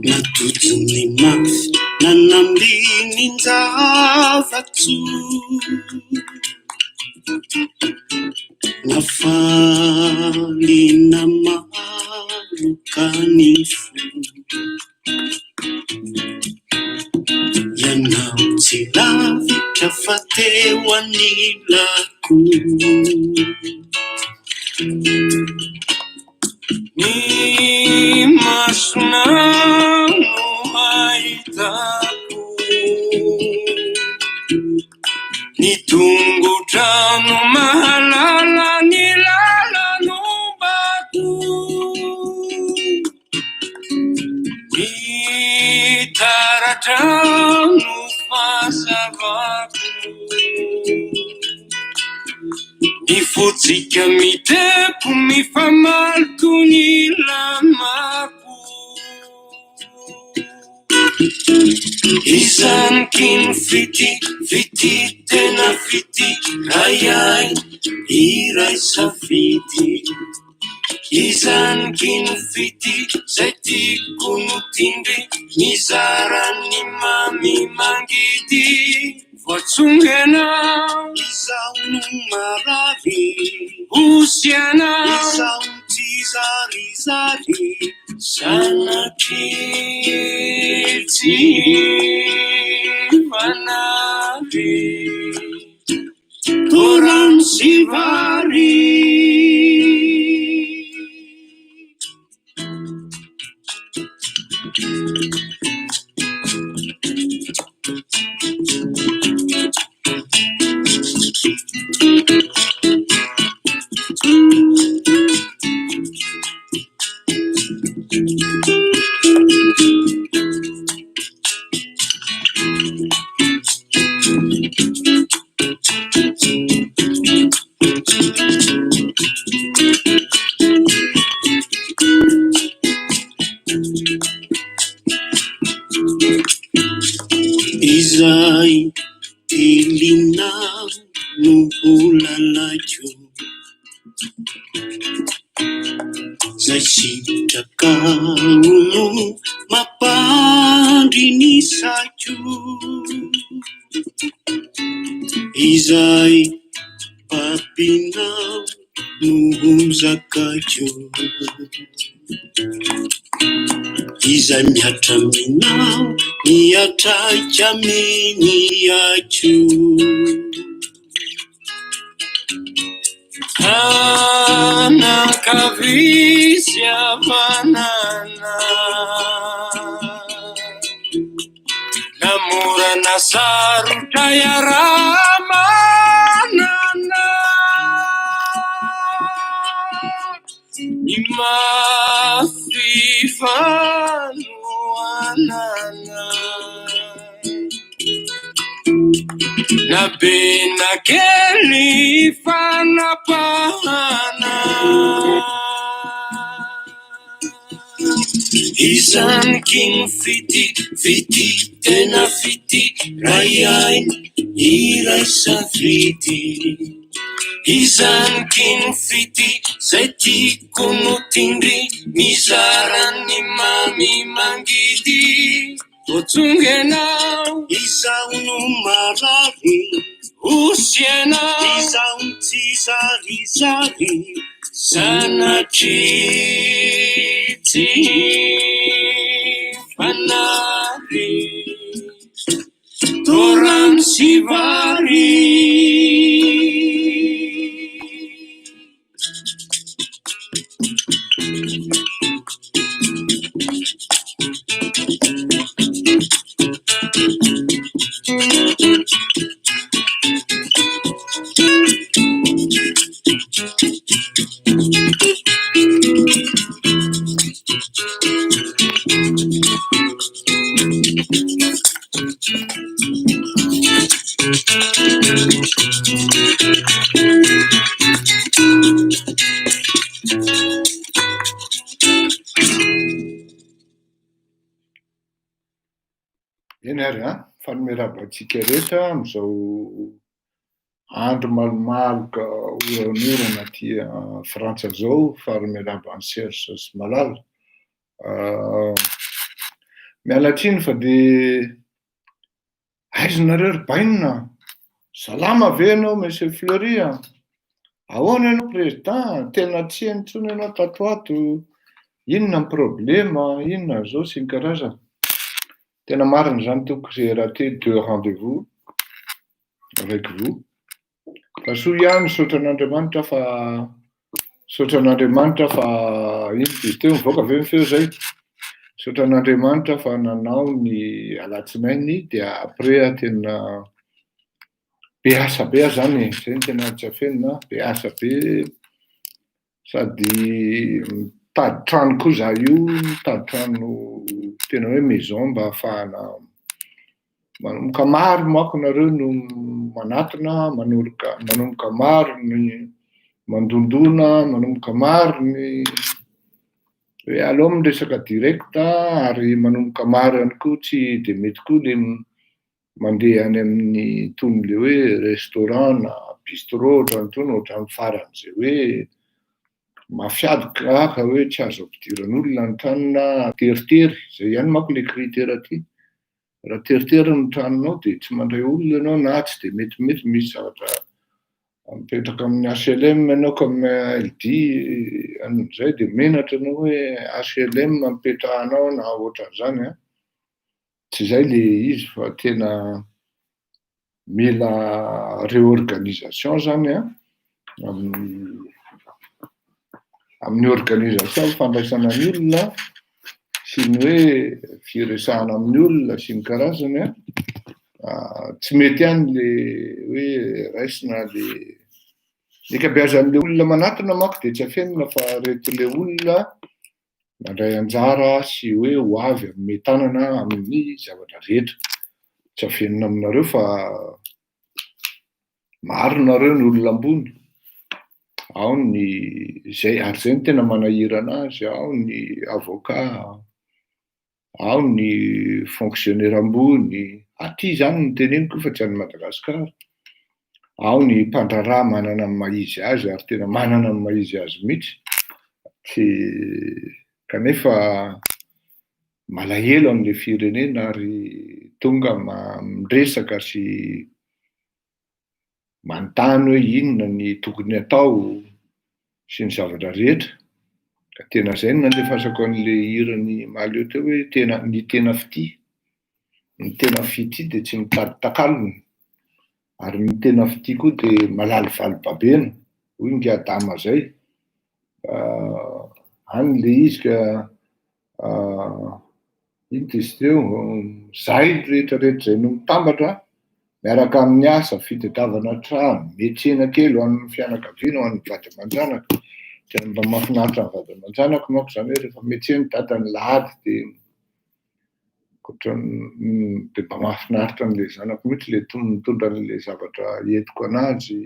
Natozony mafy nanambinin-javatso nafalina marokany fo ianao tsy lavitra fa teo anilako ny masonao no mahitako ny tongotrano mahalala ny lalanombako ny taratrano fazavako ny fotsika mitepo mifamaliko ny lamako izany kino fity tena fity rayay iray safidy izany kino fity zay tiako no tindry mizarany mamy mangidy voatsongenao izao no marary osianao izao no tsy zarizary sanatry tsy manary torano sy vary izay telinao no holalako zay sitrakao no mampandry ny sako izay papinao no hozakako izay miatraminao miatraika miniako anakavitsy avanana namorana sarotra iaramanana ny mafy fanoanana na be na kely fanapahana izany kino fity tena fity rayay iray safidy izany kino fity zay tiako no tindry mizarany mamy mangidy voatsongenao izao no marary osianao izao no tsy zarizary sanatry tsy fanary torano sy vary eny ary fanomeravantsika rehetra am'izao andro malomaloka oranorana aty Frantsa zao, fanomeravan'ny Serge sy malala. Miala tsiny fa de aizonareo ry bainina, salama ve anao Monsieur Fleury? Ahoana ianao président, tena tsy henontsony ianao tatoato, inona ny problema, inona zao sy ny karazana. Tena marina zany toko, j'ai raté 2 rendez-vous avec vous. Fa soa ihany sotran'Andriamanitra fa ino izy teo mivoaka ve ny feo zay? Sotran'Andriamanitra fa nanao ny alatsinainy dia après tena be asa be zany, zay ny tena tsy afenina, be asa be, sady mitady trano koa za io, mitady trano tena hoe maison mba ahafahana manomboka maro manko nareo no manatona, manomboka maro ny mandondona, manomboka maro ny hoe aleo miresaka direkta, ary manomboka maro ihany koa tsy de mety koa le mandeha any amin'ny tony le hoe restaurant na bistrot ohatrany ohatran'ny faran'izay hoe mafiadoka ka hoe tsy azo ampidiran'olona ny tranona teritery, zay ihany manko le critère aty. Raha teritery ny tranonao de tsy mandray olona ianao na tsy de metimety misy zavatra mipetraka amin'ny HLM ianao comme elle dit an'izay de menatra ianao hoe HLM mipetrahanao na ohatran'izany tsy zay le izy fa tena mila réorganisation zany amin'ny organisation fandraisana ny olona sy ny hoe firesahana amin'ny olona sy ny karazany tsy mety ihany le hoe raisina le kabeazan'le olona manatona manko de tsy afenina fa reto le olona mandray anjara sy hoe ho avy amin'ny tanana amin'ny zavatra rehetra. Tsy afenina aminareo fa maro nareo ny olona ambony, ao ny zay, ary zay ny tena manahira anazy, ao ny avocat, ao ny fonctionnaire ambony, aty zany ny teneniko fa tsy any Madagasikara, ao ny mpandraraha manana ny maha-izy azy ary tena manana ny maha-izy azy mihitsy, kanefa malahelo amin'le firenena ary tonga miresaka sy manontany hoe inona ny tokony atao sy ny zavatra rehetra. Ka tena zay no nandefasako an'le hirany mahaleo teo hoe ny tena fity. Ny tena fity de tsy mitady takalony, ary ny tena fity koa de malalivaly babena, hoy ny Adama zay. Any le izy ka ino izy teo, zay rehetrarehetra zay no mitambatra miaraka amin'ny asa, fitadiavana trano, miantsena kely ho an'ny fianakaviana, ho an'ny vady aman-janaka. Tena mba mahafinaritra ny vady aman-janaka manko zany hoe rehefa miantsena dadany lahady de mba mahafinaritra an'le zanako mihitsy le mitondra an'le zavatra entiko anazy.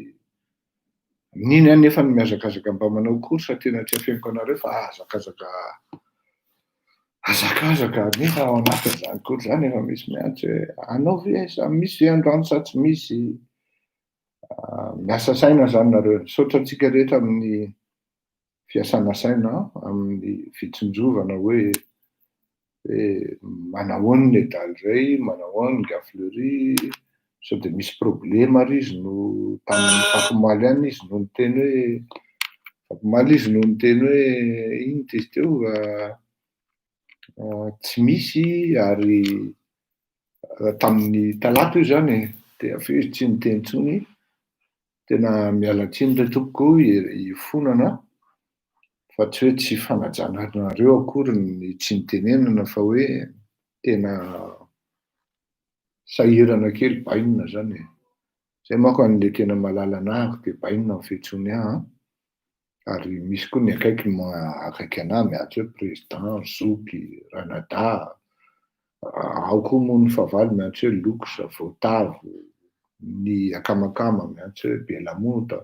Niny any nefa miazakazaka mba manao course, tena tsy afeniko anareo fa azakazaka nefa ao anatin'izany course zany efa misy miantso hoe anao ve sa misy androany sa tsy misy. Miasa saina zany nareo, saotra antsika rehetra amin'ny fiasana saina amin'ny fitsinjovana hoe manahoana ny daly zay, manahoana ny Fleury, sao de misy problema ry izy no tamin'ny Fakomaly any izy no niteny hoe Fakomaly izy no niteny hoe ino izy teo tsy misy, ary tamin'ny talata io zany de aveo izy tsy niteny intsony. Tena miala tsiny re tompoko hifonana fa tsy hoe tsy fanajanareo akory ny tsy nitenenana fa hoe tena sahirana kely bainina zany. Zay manko an'le tena malala anahako de bainina ny fiantsony ary misy koa ny akaiky akaiky anahy miantso hoe président, Zoky, Ranada, ao koa moa ny Favaly miantso hoe Loks, Voatavo, ny akamakama miantso hoe Belamonta.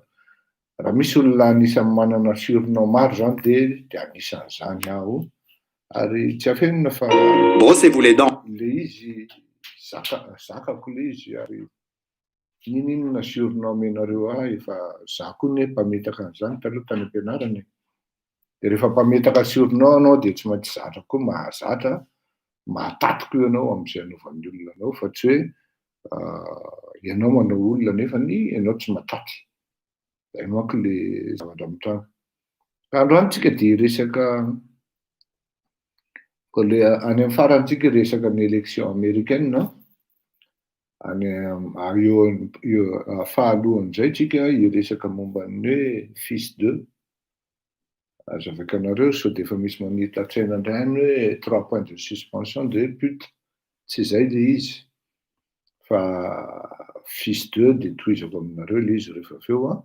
Raha misy olona anisan'ny manana surnom maro zany de anisan'izany aho, ary tsy afenina fa brossez-vous les dents. Le izy zakako le izy ary ninona siorina amenareo ahy efa za koa ne mpametaka an'izany taloha tany am-pianarana. De rehefa mpametaka siorinao anao de tsy maintsy zatra koa mahazatra, mahatatika io ianao am'izay anaovan'ny olona anao fa tsy hoe ianao manao olona nefa ny ianao tsy mataty. Zay manko le zavatra mitranga. Ka androany tsika de resaka ko le any amin'ny farantsika resaka ny élection américaine any io fahalohan'izay tsika iresaka momba ny hoe fils de azavaka anareo sao de efa misy manita an-tsaina indray hoe 3 points de suspension de pute, tsy zay le izy fa fils de de tohizako aminareo le izy rehefa aveo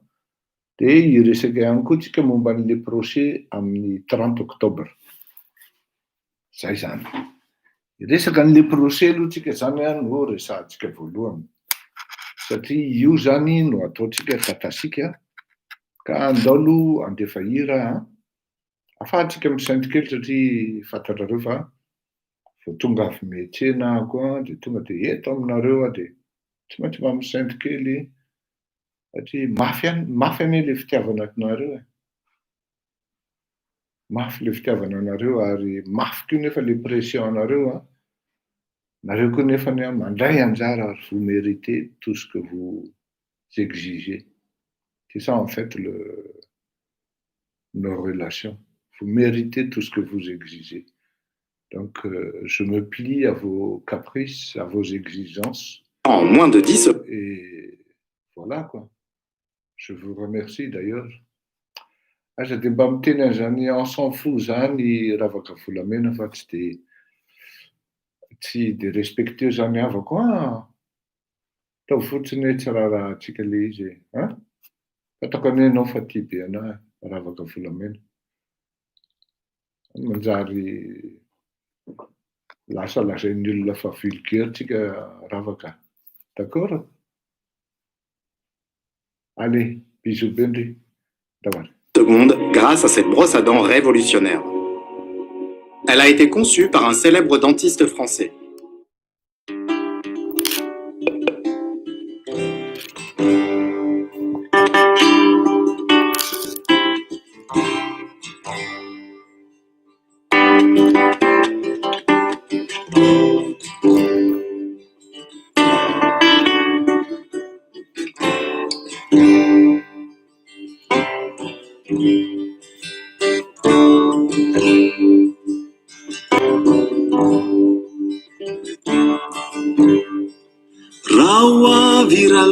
de iresaka ihany koa tsika momba n'le procès amin'ny 30 octobre. Zay zany. Iresaka an'le procès aloha tsika zany no resahantsika voalohany. Satria io zany no ataotsika tatasika ka andao aloha andefa hira afahantsika misaintikely satria fantatrareo fa vao tonga avy miantsena ako de tonga de eto aminareo de tsy maintsy mba misaintikely satria mafy ane le fitiavana anareo mafy le fitiavana anareo ary mafy koa nefa le pression anareo nareo koa nefa mandray anjara ary vous méritez tout ce que vous exigez. C'est ça en fait nos relations. Vous méritez tout ce que vous exigez. Donc je me plie à vos caprices, à vos exigences. En moins de 10. Et voilà quoi. Je vous remercie d'ailleurs. Aza de mba miteny an'izany on s'en fout zany ravaka volamena fa tsy de respecté zany havako atao fotsiny hoe tsy raha antsika le izy fatako ane anao fa tia be anahy ravaka volamena manjary lasa lazain'ny olona fa vulgaire tsika ravaka. D'accord? Allez, bisous Benry. Davara. Seconde grâce à cette brosse à dents révolutionnaire. Elle a été conçue par un célèbre dentiste français.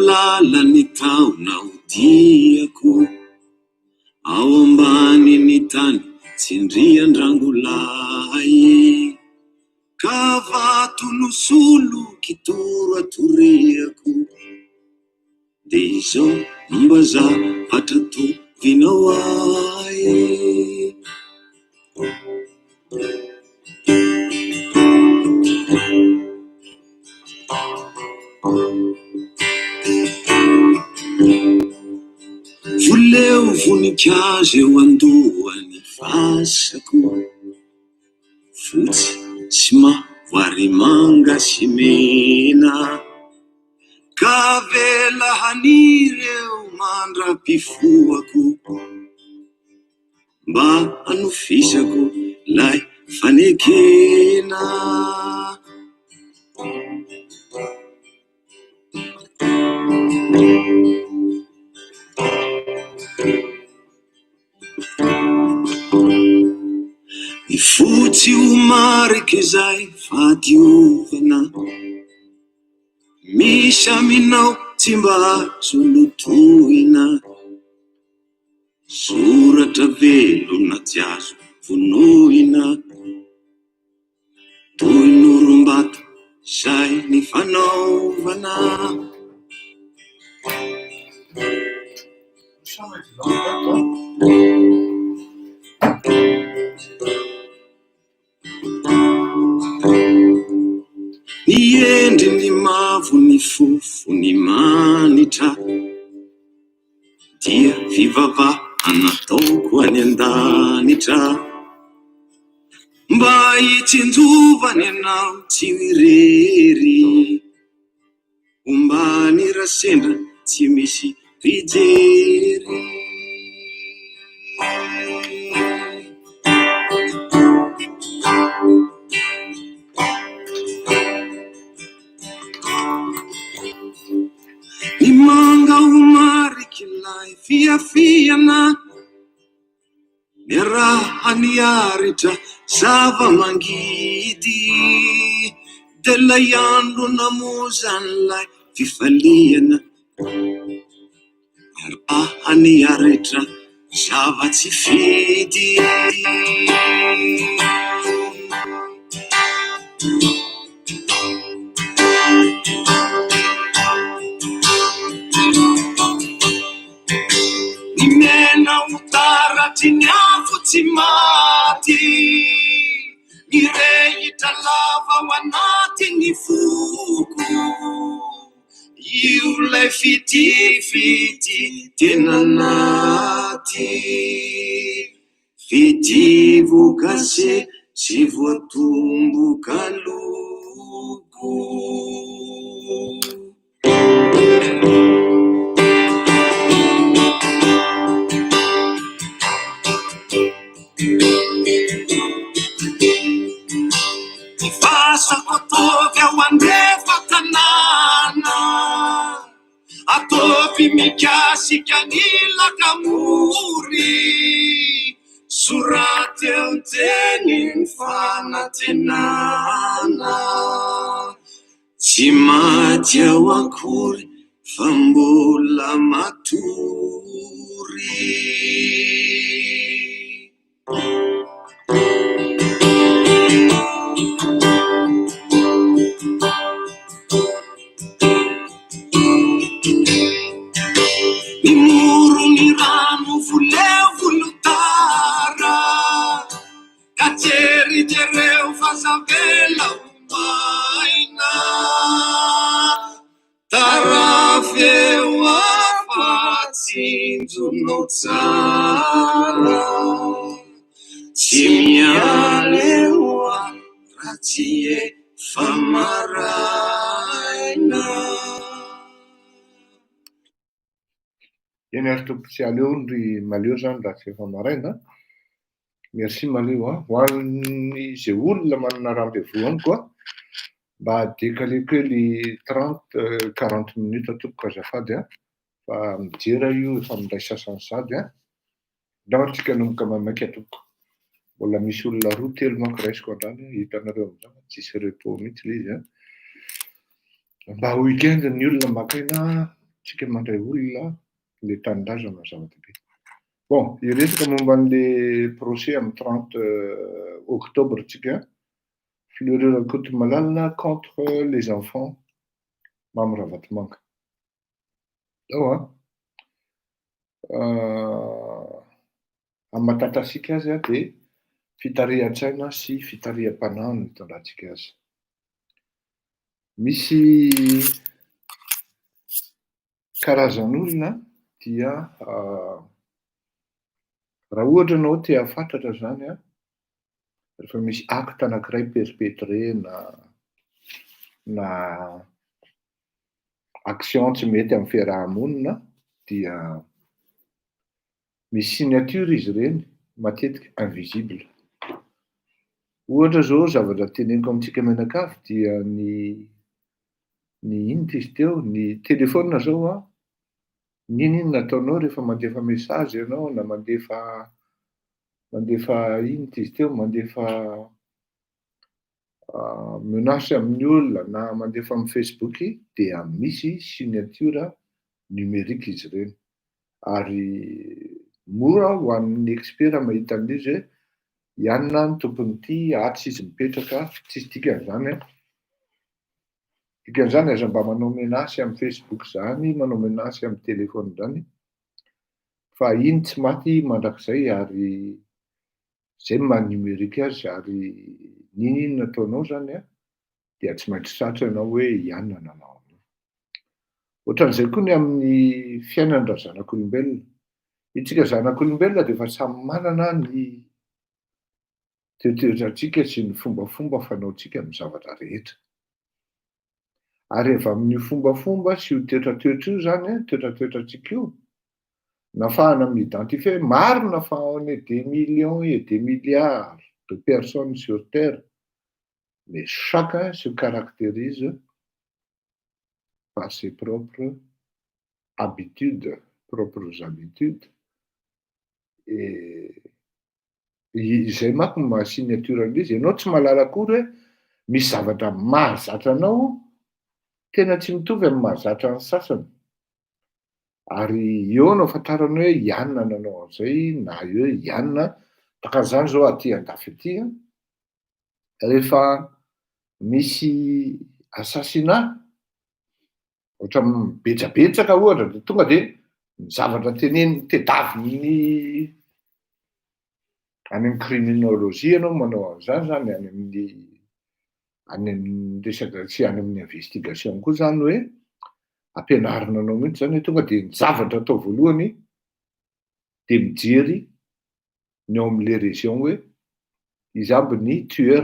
Lalany taonao diako ao ambaniny tany tsindrian-drangolahy ka vatonosolo kitoro atoriako de izao mba zavatra tovinao ahy. Voleo voninkazo eo andohany fasako fotsy sy mavoary manga sy mena ka vela hanireo mandra-pifoako mba hanofisako lay fanekena. Ny fotsy ho mariky izay fadiovana misy aminao tsy mba azo lotohina soratra velona tsy azo vonohina toy norom-bato izay ny fanaovana. Ny endry ny mavo ny fofo ny manitra dia fivavahana ataoko any an-danitra mba hitsinjovany anao tsy mirery, ombany rasendra tsy misy fijery. Ny manga ho mariky lay fiafiana, miaraha niaritra zava-mangidy, de lay andro namozan'lay fifaliana, miaraha niaritra zava-tsy fidy. Ny mena ho taratry ny afo tsy maty, ny rehitra lava ao anaty ny foko, io lay fitifity tena naty, fitivoka se sy voatomboka loko. Fasako ataovy ao andrefa tanàna, ataovy mikasika ny lakamory, soraty eo teny ny fanantenana, tsy maty ao akory fa mbola matory. Ny moro ny rano voleo volotara, ka jerijereo fazavela ho maina, tarafeo afatsinjonao tsara, tsy mialeo raha tsy efa maraina. Eny ary tompo tsy aleo ry maleo zany raha tsy efa maraina. Merci maleo ho an'ny zay olona manana rendez-vous any koa mba décaleko kely 30-40 minutes tompoko azafady fa mijera io efa mindray sasany sady ndaotsika nomboka mamaika tompoko. Mbola misy olona 2-3 manko raisiko andrany hitanareo amin'izany tsisy repos mihitsy le izy mba weekend ny olona makaina tsika mandray olona le tanindrazana zava-dehibe. Bon, iresaka momba an'le procès amin'ny 30 octobre tsika, Fleureur Ankotomalalina contre les enfants Mamy Ravatomanga. Ao amin'ny mahatatasika azy dia fitarihan-tsaina sy fitariam-panahy no hitondrantsika azy. Misy karazan'olona dia raha ohatra anao te hafantatra zany rehefa misy acte anankiray perpétré na action tsy mety amin'ny fiarahamonina dia misy signature izy ireny matetika invisible. Ohatra zao zavatra teneniko amintsika menakavy dia ny inona izy teo, ny telefona zao n'inona nataonao rehefa mandefa message ianao na mandefa inona izy teo, mandefa menace amin'ny olona na mandefa amin'ny Facebook dia misy signature numérique izy ireny. Ary mora ho an'ny expert mahita an'izy hoe ianona ny tompon'ity atsy izy mipetraka, tsisy dikan'izany dikan'izany aza mba manao menace amin'ny Facebook zany, manao menace amin'ny telefona zany, fa iny tsy maty mandrakizay ary zay maha numérique azy ary n'inona nataonao zany dia tsy maintsy satry ianao hoe ianona nanao. Ohatran'izay koa ny amin'ny fiainana zanak'olombelona. Itsika zanak'olombelona dia efa samy manana ny toetoetratsika sy ny fombafomba fanaontsika amin'ny zavatra rehetra. Ary rehefa amin'io fombafomba sy io toetratoetra io zany a, toetratoetratsika io, nafahana m'identifie marina fa on est des millions et des milliards de personnes sur Terre, mais chacun se caractérise par ses propres habitudes. Et izay manko no mahasignatura an'izy. Ianao tsy mahalala akory hoe misy zavatra mahazatra anao tena tsy mitovy amin'ny mahazatra ny sasany. Ary eo no afantarana hoe ianona nanao an'izay na eo ianona, takan'izany zao aty andafy aty a, rehefa misy assassinat ohatra betsabetsaka ohatra de tonga de ny zavatra tedaviny any amin'ny criminologie ianao manao an'izany zany, any amin'ny resaka sy any amin'ny investigation koa zany hoe ampianarina anao mihitsy zany hoe tonga de ny zavatra atao voalohany de mijery ny ao amin'le région hoe izy aby ny tueur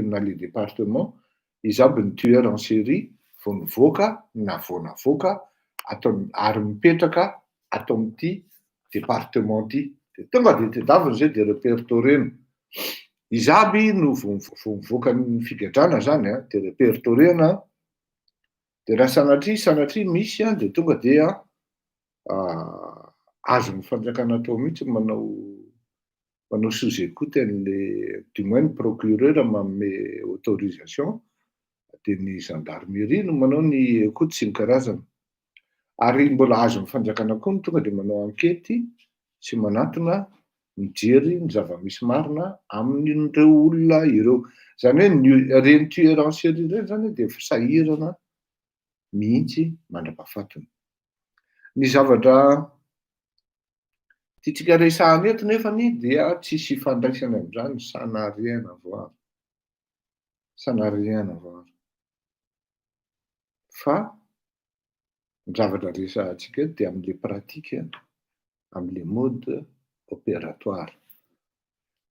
na le département, izy aby ny tueur en série vao nivoaka na vao navoaka atao ary mipetraka atao amin'ity département ty. De tonga de tedaviny zay de répertoriena. Izy aby no vao mivoaka ny figadrana zany a de répertoriena, de raha sanatria misy a de tonga de azon'ny fanjakana atao mihitsy manao sous-écoute an'le, du moins ny procureur manome autorisation, de ny gendarmerie no manao ny écoute sy ny karazana. Ary mbola azon'ny fanjakana koa no tonga de manao ankety sy manatona mijery ny zava-misy marina amin'ireo olona ireo. Zany hoe reny tueur en série reny zany de fisahirana mihitsy mandrapahafatiny. Ny zavatra tiatsika resahana eto nefany dia tsisy ifandraisana amin'izany, ça n'a rien à voir. Ça n'a rien à voir. Fa ny zavatra resahantsika eto de amin'le pratika, amin'le mode opératoire.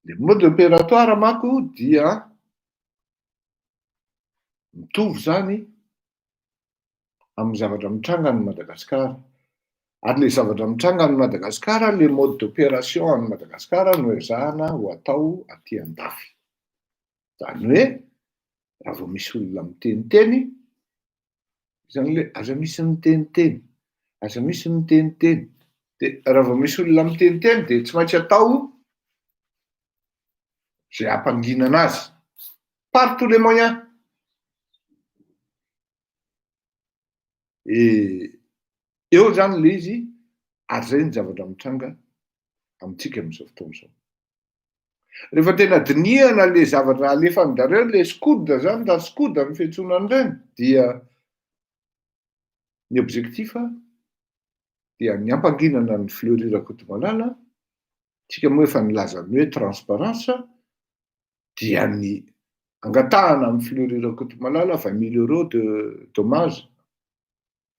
Le mode opératoire manko dia mitovy zany amin'ny zavatra mitranga any Madagasikara. Ary le zavatra mitranga any Madagasikara, le mode d'opération any Madagasikara no ezahana ho atao aty andafy. Zany hoe raha vao misy olona miteniteny, zany le aza misy miteniteny, aza misy miteniteny. De raha vao misy olona miteniteny de tsy maintsy atao zay hampangina anazy par tous les moyens. Eo zany le izy, ary zay ny zavatra mitranga amintsika amin'izao fotoana izao. Rehefa tena dinihana le zavatra alefan'ndareo, le SCOUD zany, raha SCOUD amin'ny fiantsoana an'ireny, dia ny objectif dia ny ampanginana ny Fleury Rakotomalala, tsika moa efa nilaza ny hoe transparence, dia ny angatahana amin'ny Fleury Rakotomalala 20 000 € de dommage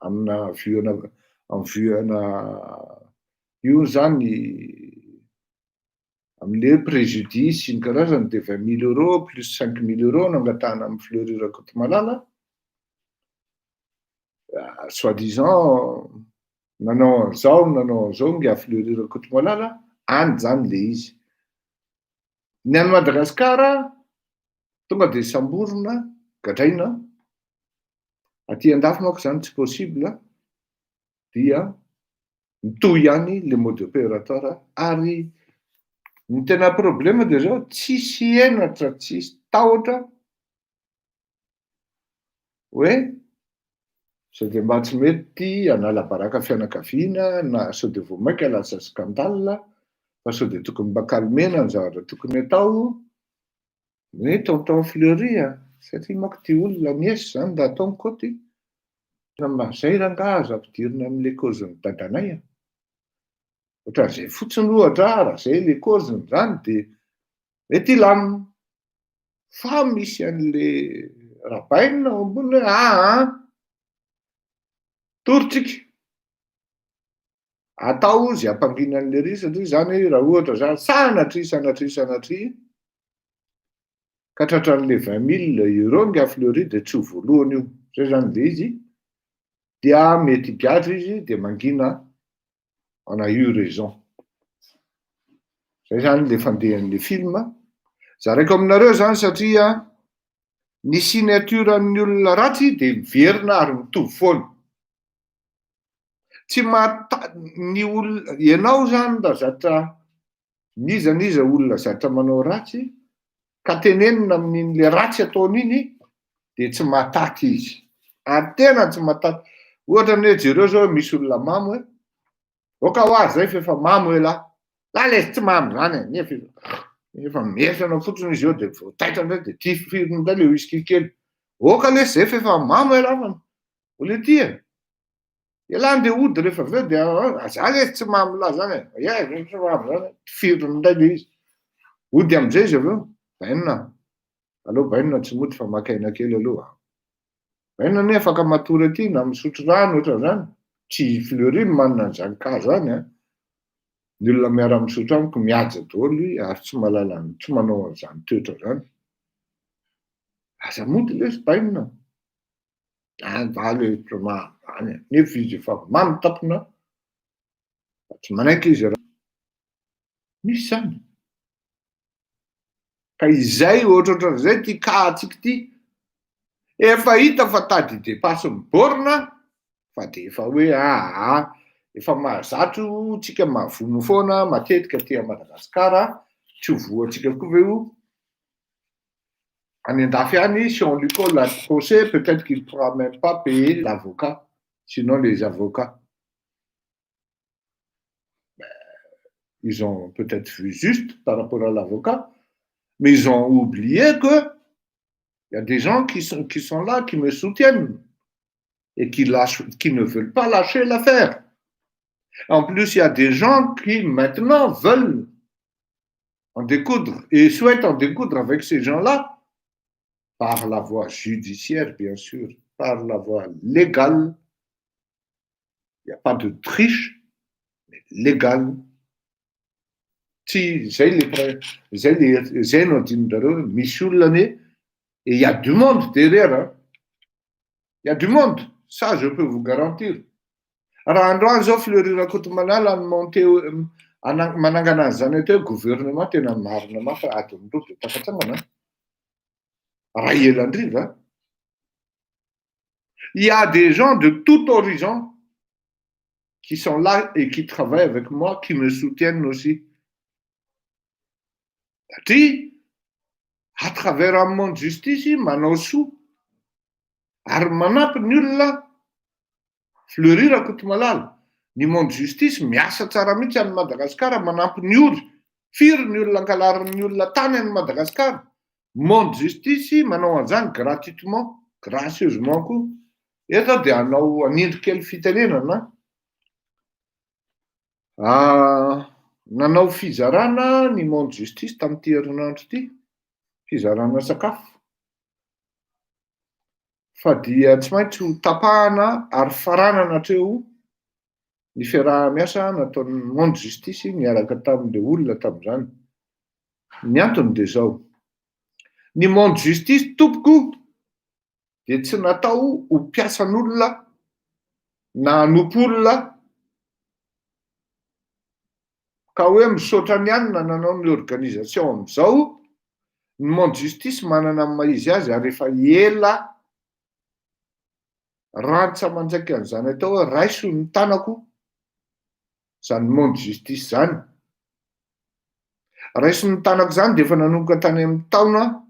amina vuana io zany amin'le préjudice sy ny karazany de 20 000 € plus 5 000 € no angatahana amin'ny Fleury Rakotomalala, soi-disant nanao an'izao ngia Fleury Rakotomalala, any zany le izy. Ny any Madagasikara tonga de samborona, gadraina, aty andafy manko zany tsy possible, dia mitohy ihany le mode opératoire. Ary ny tena problème de zao tsisy henatra, tsisy tahotra hoe sao de mba tsy mety hanala baraka fianakaviana na sao de vao mainka lasa scandale, fa sao de tokony mba kalmena ny zavatra tokony atao. Hoe tonton Fleury satria manko ty olona niesy zany da ataony koty, zay rangahy azo ampidirina amin'le kaoziny dadanay. Ohatran'izay fotsiny ohatra, raha zay le kaoziny zany de mety ilamina. Fa misy an'le rabaina ao ambony hoe toritsika, atao zay ampanginan'le ry, satria zany raha ohatra zany sanatria ka tratran'le 20,000 € nga Fleury dia tsy ho voalohany io. Zay zany le izy. Dia mety gadra izy dia mangina on a eu raison. Zay zany le fandehan'le film. Zaraiko aminareo zany satria ny signaturan'ny olona ratsy dia miverina ary mitovy foana. Tsy ny olona ianao zany mba zatra nizaniza olona zatra manao ratsy ka tenenina amin'in'le ratsy ataony iny dia tsy mataky izy. Ary tena tsy mataky. Ohatra ny hoe jereo zao misy olona mamo hoe oka ho azy zay fa efa mamo hoe lahy. Lahy le tsy mamo zany nefa miesana fotsiny izy eo dia voataitra indray dia tifiriny indray le whisky kely. Oka le zay fa efa mamo hoe lahy fa ole tia. Ialahy ndeha hody rehefa avy eo dia za le tsy mamo lahy zany e. Tsy mamo zany. Tifiriny indray le izy. Hody amin'izay izy avy eo. Bainina. Allo bainina tsy mody fa makaina kely aloha. Bainina ne afaka matory aty na misotro rano ohatra zany. Tsy Fleury manana an'izany ka zany. Ny olona miara-misotro amiko mihaja daholo ary tsy manao an'izany toetra zany. Aza mody le bainina. Valy any nefa izy efa mamy tampona. Tsy manaiky izy raha. Misy zany. Ka izay ohatrohatran'izay ty ka atsika ty efa hita fa tady depasy ny borna fa dia efa hoe efa mahazatro tsika mahavono foana matetika aty Madagasikara tsy ho voantsika koa ve io any andafy any si on lui colle un procès peut-être qu'il ne pourra même pas payer l'avocat sinon les avocats ils ont peut-être vu juste par rapport à l'avocat mais ils ont oublié que il y a des gens qui sont là, qui me soutiennent et qui ne veulent pas lâcher l'affaire. En plus, il y a des gens qui maintenant veulent en découdre et souhaitent en découdre avec ces gens-là par la voie judiciaire, bien sûr, par la voie légale. Il n'y a pas de triche, mais légale. Si, et il y a du monde derrière. Hein. Il y a du monde. Ça, je peux vous garantir. Raha androany zao Fleury Rakotomanala monté manangana zany teo gouvernement tena marina mafy adiny roa dia tafatsangana. Raha elandriva. Il y a des gens de tout horizon qui sont là et qui travaillent avec moi, qui me soutiennent aussi. Satria à travers un monde justice manao soa ary manampy ny olona Fleury Rakotomalala ny monde justice miasa tsara mihitsy any Madagasikara manampy ny olona firy ny olona ankalarin'ny olona tany any Madagasikara monde justice manao an'izany gratuitement gracieusement koa eto dia anindry kely fitenenana nanao fizarana ny monde justice tamin'ity herinandro ity fizarana sakafo fa dia tsy maintsy ho tapahana ary faranana hatreo ny fiaraha-miasa nataon'ny monde justice niaraka tamin'ilay olona tamin'izany. Ny antony dia zao. Ny monde justice tompoko dia tsy natao ho mpiasan'olona na hanompo-olona ka hoe misaotra ny anina nanao ny organisation amin'izao. Ny monde justice manana ny maha-izy azy ary efa ela rantsa manjaika an'izany atao hoe raiso ny tanako zany monde justice zany. Raiso ny tanako zany dia efa nanomboka tany amin'ny taona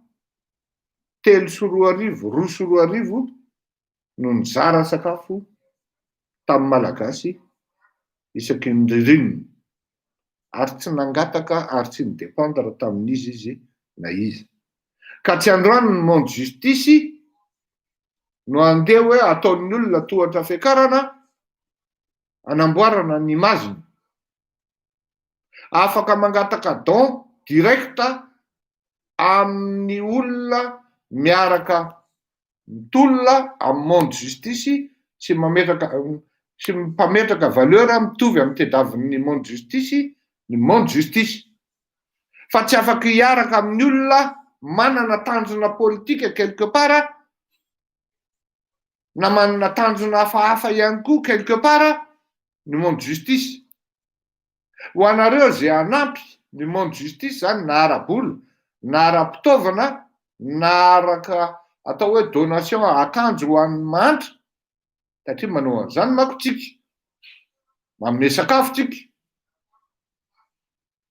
3 sy 4 arivo 2 sy 4 arivo no nizara sakafo tamin'ny Malagasy isaky ny ririnina ary tsy nangataka ary tsy nidépendre tamin'izy izy na izy. Ka tsy androany ny monde justice no andeha hoe ataon'ny olona tohatra fiakarana anamboarana ny imaziny. Afaka mangataka don directa amin'ny olona miaraka mitolona amin'ny monde justice sy mipametraka valeur mitovy amin'ny tediavin'ny monde justice ny monde justice. Fa tsy afaka hiaraka amin'ny olona manana tanjona politika quelque part na manana tanjona hafahafa ihany koa quelque part ny monde justice. Ho anareo zay anampy ny monde justice zany na ara-bola na ara-pitaovana na araka atao hoe donation akanjo ho an'ny mantra, satria manao an'izany manko tsika, manome sakafo tsika,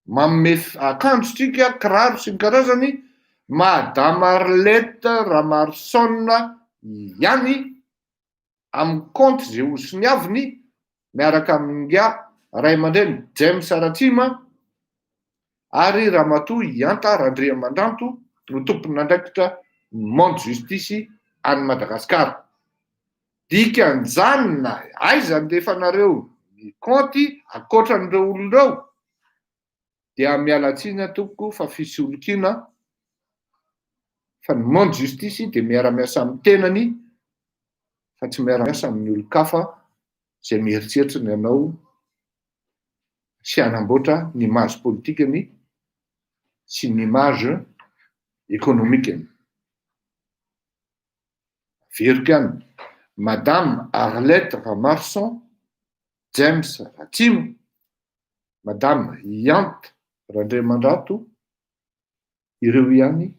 manome akanjo tsika, kiraro sy ny karazany. Madame Arlette Ramarson ihany amin'ny compte zay osony aviny miaraka amin'nga ray aman-dreny James Ratsima ary ramatoa Ianta Randriamandrato no tompon'andraikitra monde justice any Madagasikara. Dikan'izany na aiza andefanareo ny compte akoatran'ireo olon'ireo dia mialatsiny tompoko fa fisolokiana fa ny monde justice dia miara-miasa amin'ny tenany fa tsy miara-miasa amin'ny olon-kafa zay mieritreritra ny anao sy hanamboatra ny image politikany sy ny image économiqueny. Veriko ihany Madame Arlette Ramarson, James Ratsimo, Madame Ianta Randriamandrato, ireo ihany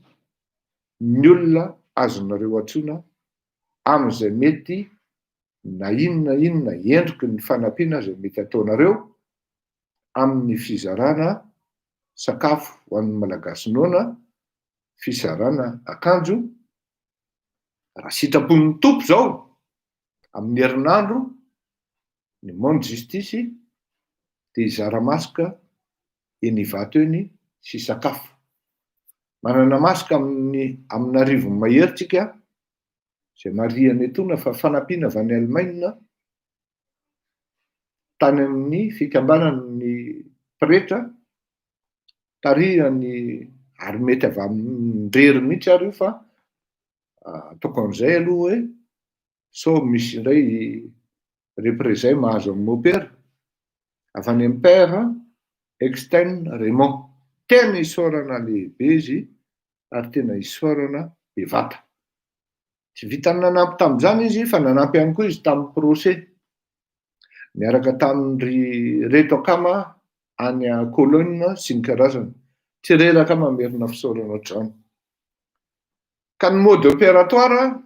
ny olona azonareo antsoina amin'izay mety na inona endriky ny fanampiana zay mety ataonareo amin'ny fizarana sakafo ho an'ny malagasy noana, fizarana akanjo. Raha sitrapon'ny tompo zao amin'ny herinandro ny monde justice dia hizara masika eny Ivato eny sy sakafo. Manana masika amin'arivo maheritsika zay marihany etona fa fanampiana avy any Allemagne tany amin'ny fikambanan'ny pretra tarihany ary mety avy amin'ny rery mihitsy ary io fa ataoko an'izay aloha hoe so misy indray représay mahazo amin'ny opera avy any amin'ny père Externe Raymond, tena isaorana lehibe izy ary tena isaorana bevata. Tsy vitany nanampy tamin'izany izy fa nanampy ihany koa izy tamin'ny procès miaraka tamin'ny reto akama any Cologne sy ny karazany, tsy reraka mamerina fisaorana ohatr'izany. Ka ny mode opératoire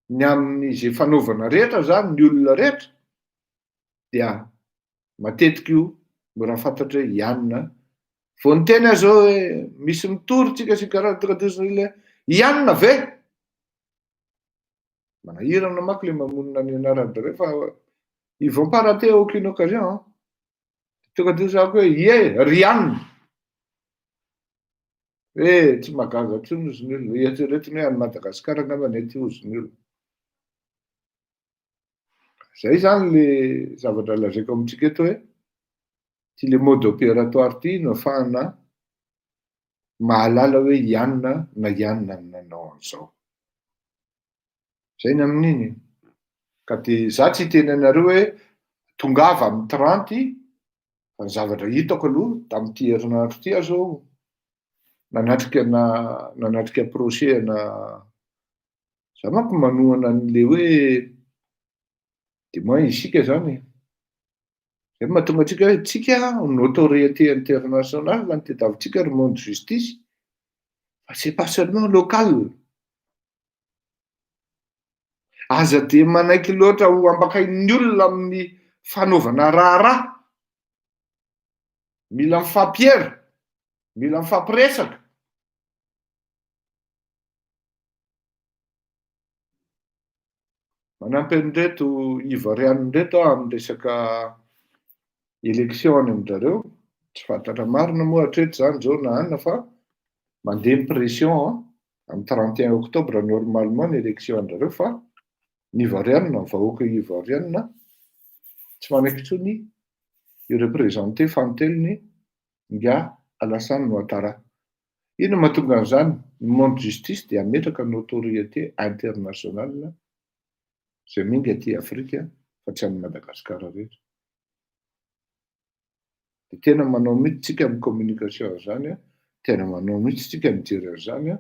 ny amin'izay fanaovana rehetra zany ny olona rehetra dia matetika io mora fantatra hoe ianona. Vao ny teny azo hoe misy mitory tsika sy karaha tonga ianona ve? Manahirana manko le mamonina ny anarany zareo fa ils vont pas rater aucune occasion. Tonga diosako hoe ie ry anona. Tsy magaga intsony ozy ny olona, eritreretiny hoe any Madagasikara angamba nety ozy ny olona. Zay zany le zavatra lazaiko amintsika eto hoe ty le mode opératoire ty no ahafahana mahalala hoe ianona na ianona no nanao an'izao. Zay ny amin'iny. Ka dia za tsy hiteny anareo hoe tongava amin'ny 30 fa ny zavatra hitako aloha tamin'ity herinandro ty aho zao nanatrika procès ana za manko manohana an'le hoe di moins isika zany. Zay mahatonga antsika hoe tsika notoriété internationale ny tadiavintsika ry monde justice fa c'est pas seulement local. Aza dia manaiky loatra ho ambakain'ny olona amin'ny fanaovana raharaha. Mila mifampiera, mila mifampiresaka. Manampy an'ireto Ivoirianina amin'ny resaka élection any amin'izareo. Tsy fantatra marina moa hatreto zany zao na anona fa mandeha ny pression amin'ny 31 octobre normalement ny élection an'izareo fa ny Ivoirianina, ny vahoaka Ivoirianina tsy manaiky intsony ireprésenté fanoteliny nga Alassane Ouattara. Ino mahatonga an'izany? Ny monde justice dia ametraka notoriété internationale zay minga aty Afrika fa tsy any Madagasikara rehetra. Dia tena manao mity tsika amin'ny communication zany tena manao mihitsy tsika mijery zany a.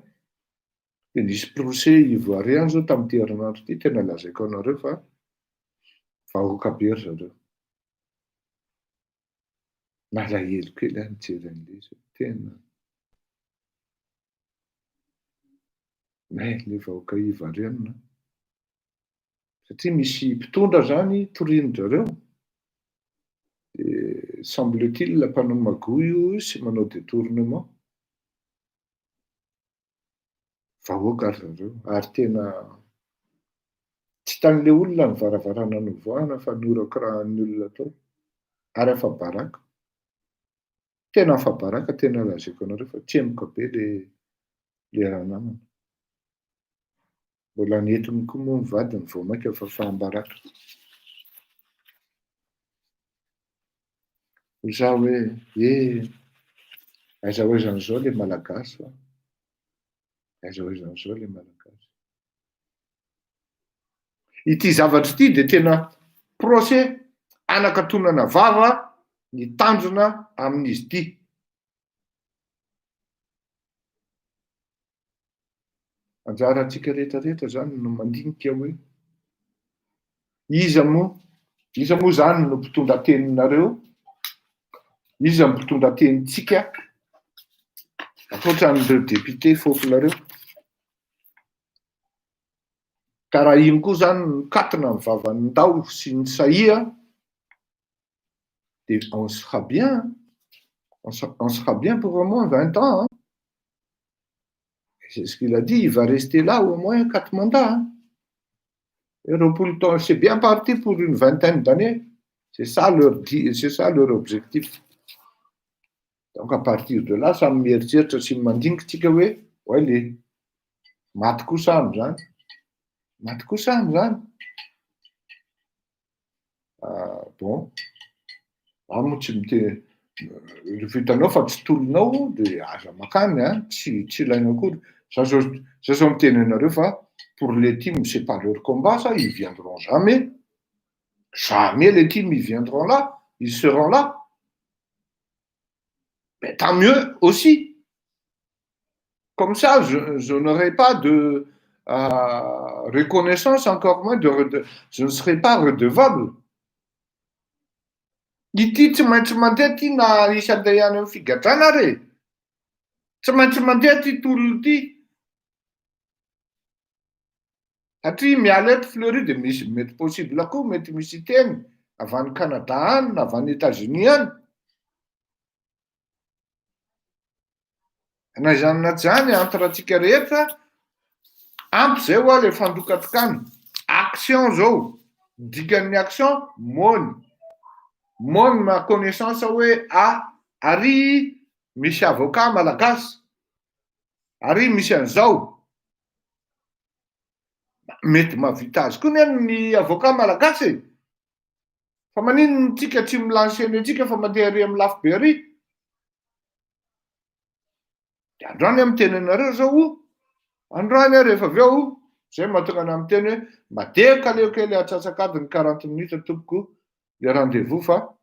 Dia nisy procès ivoiriany zao tamin'ity herinandro ity, tena lazaiko anareo fa vahoaka be ry zareo. Malahelo kely aho nijery an'ilay izy, tena le vahoaka ivoiriana. Satria misy mpitondra zany torian-jareo, semble-t-il mpanao magoio sy manao détournement. Vahoaka ry zareo, ary tena tsy tan'le olona ny varavarana novoahana fa norakorahan'ny olona tao, ary afa-baraka. Tena afa-baraka, tena lazaiko anareo fa tsemoka be le raha namana. Mbola nentiny koa moa ny vadiny vao mainka fa fahambaraka. Za hoe aiza hoezan'izao le malagasy fa aiza hoezan'izao le malagasy. Ity zavatra ity dia tena procès anakatonana vava nitandrina amin'izy ity. Anjarantsika rehetrarehetra zany no mandinika hoe iza moa zany no mpitondra teninareo, iza no mpitondra tenintsika, ankoatran'ireo député fofonareo. Ka raha iny koa zany nikatina ny vavan'ny ndao sy ny sahia, dia on sera bien pour au moins 20 ans. Hein. C'est ce qu'il a dit, il va rester là au moins 4 mandats. Hein. Et pour le temps, c'est bien parti pour une vingtaine d'années. C'est ça leur objectif. Donc à partir de là, ça mieritreritra sy mandinikitsika hoe le maty kosa any zany. Maty kosa any zany. Bon, amo tsy vitanao fa tsy tolonao dia aza makany, tsy ilaina akory. Ça zao miteny anareo fa pour les teams, c'est pas leur combat, ça, ils viendront jamais. Jamais les teams, ils viendront là, ils seront là. Mais tant mieux aussi. Comme ça, je n'aurai pas de reconnaissance, encore moins je ne serai pas redevable. Ity tsy maintsy mandeha ty na isy andeha ihany amin'ny figadrana re. Tsy maintsy mandeha ty tolona ty. Satria miala eto Fleury dia misy mety possible koa, mety misy teny avy any Canada any na avy any États-Unis any. Na izany na tsy izany entre antsika rehetra, ampy zay ho le fandokatokany. Action zao, dikan'ny action, mony ma connaissance hoe ary misy avocat malagasy, ary misy an'izao. Mety mahavita azy koa ny avocat malagasy. Fa maninona tsika tsy milanseny antsika fa mandeha ary amin'ny lafo be ary. Dia androany amin'ny teny anareo zao, androany rehefa avy eo, zay mahatonga ana amin'ny teny hoe madeka leo kely atsasakadiny 40 minutes tompoko le rendez-vous fa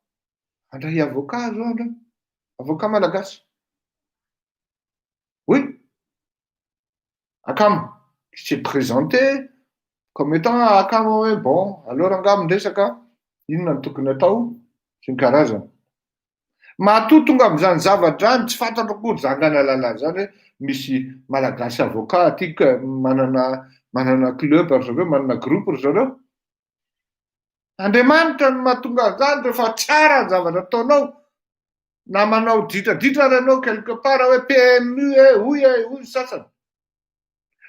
andray avocat zao andray, avocat malagasy. Oui, akamo qui s'est présenté comme étant akamo hoe bon, alors angamo ndresaka inona no tokony atao sy ny karazana. Mahatotonga amin'izany zavatra zany, tsy fantatra akory zangana lalàna zany hoe misy malagasy avocat aty manana club ry zareo, manana groupe ry zareo. Andriamanitra no mahatonga zany rehefa tsara ny zavatra ataonao, na manao ditraditra ianao quelque part hoe PMU hoy sasany.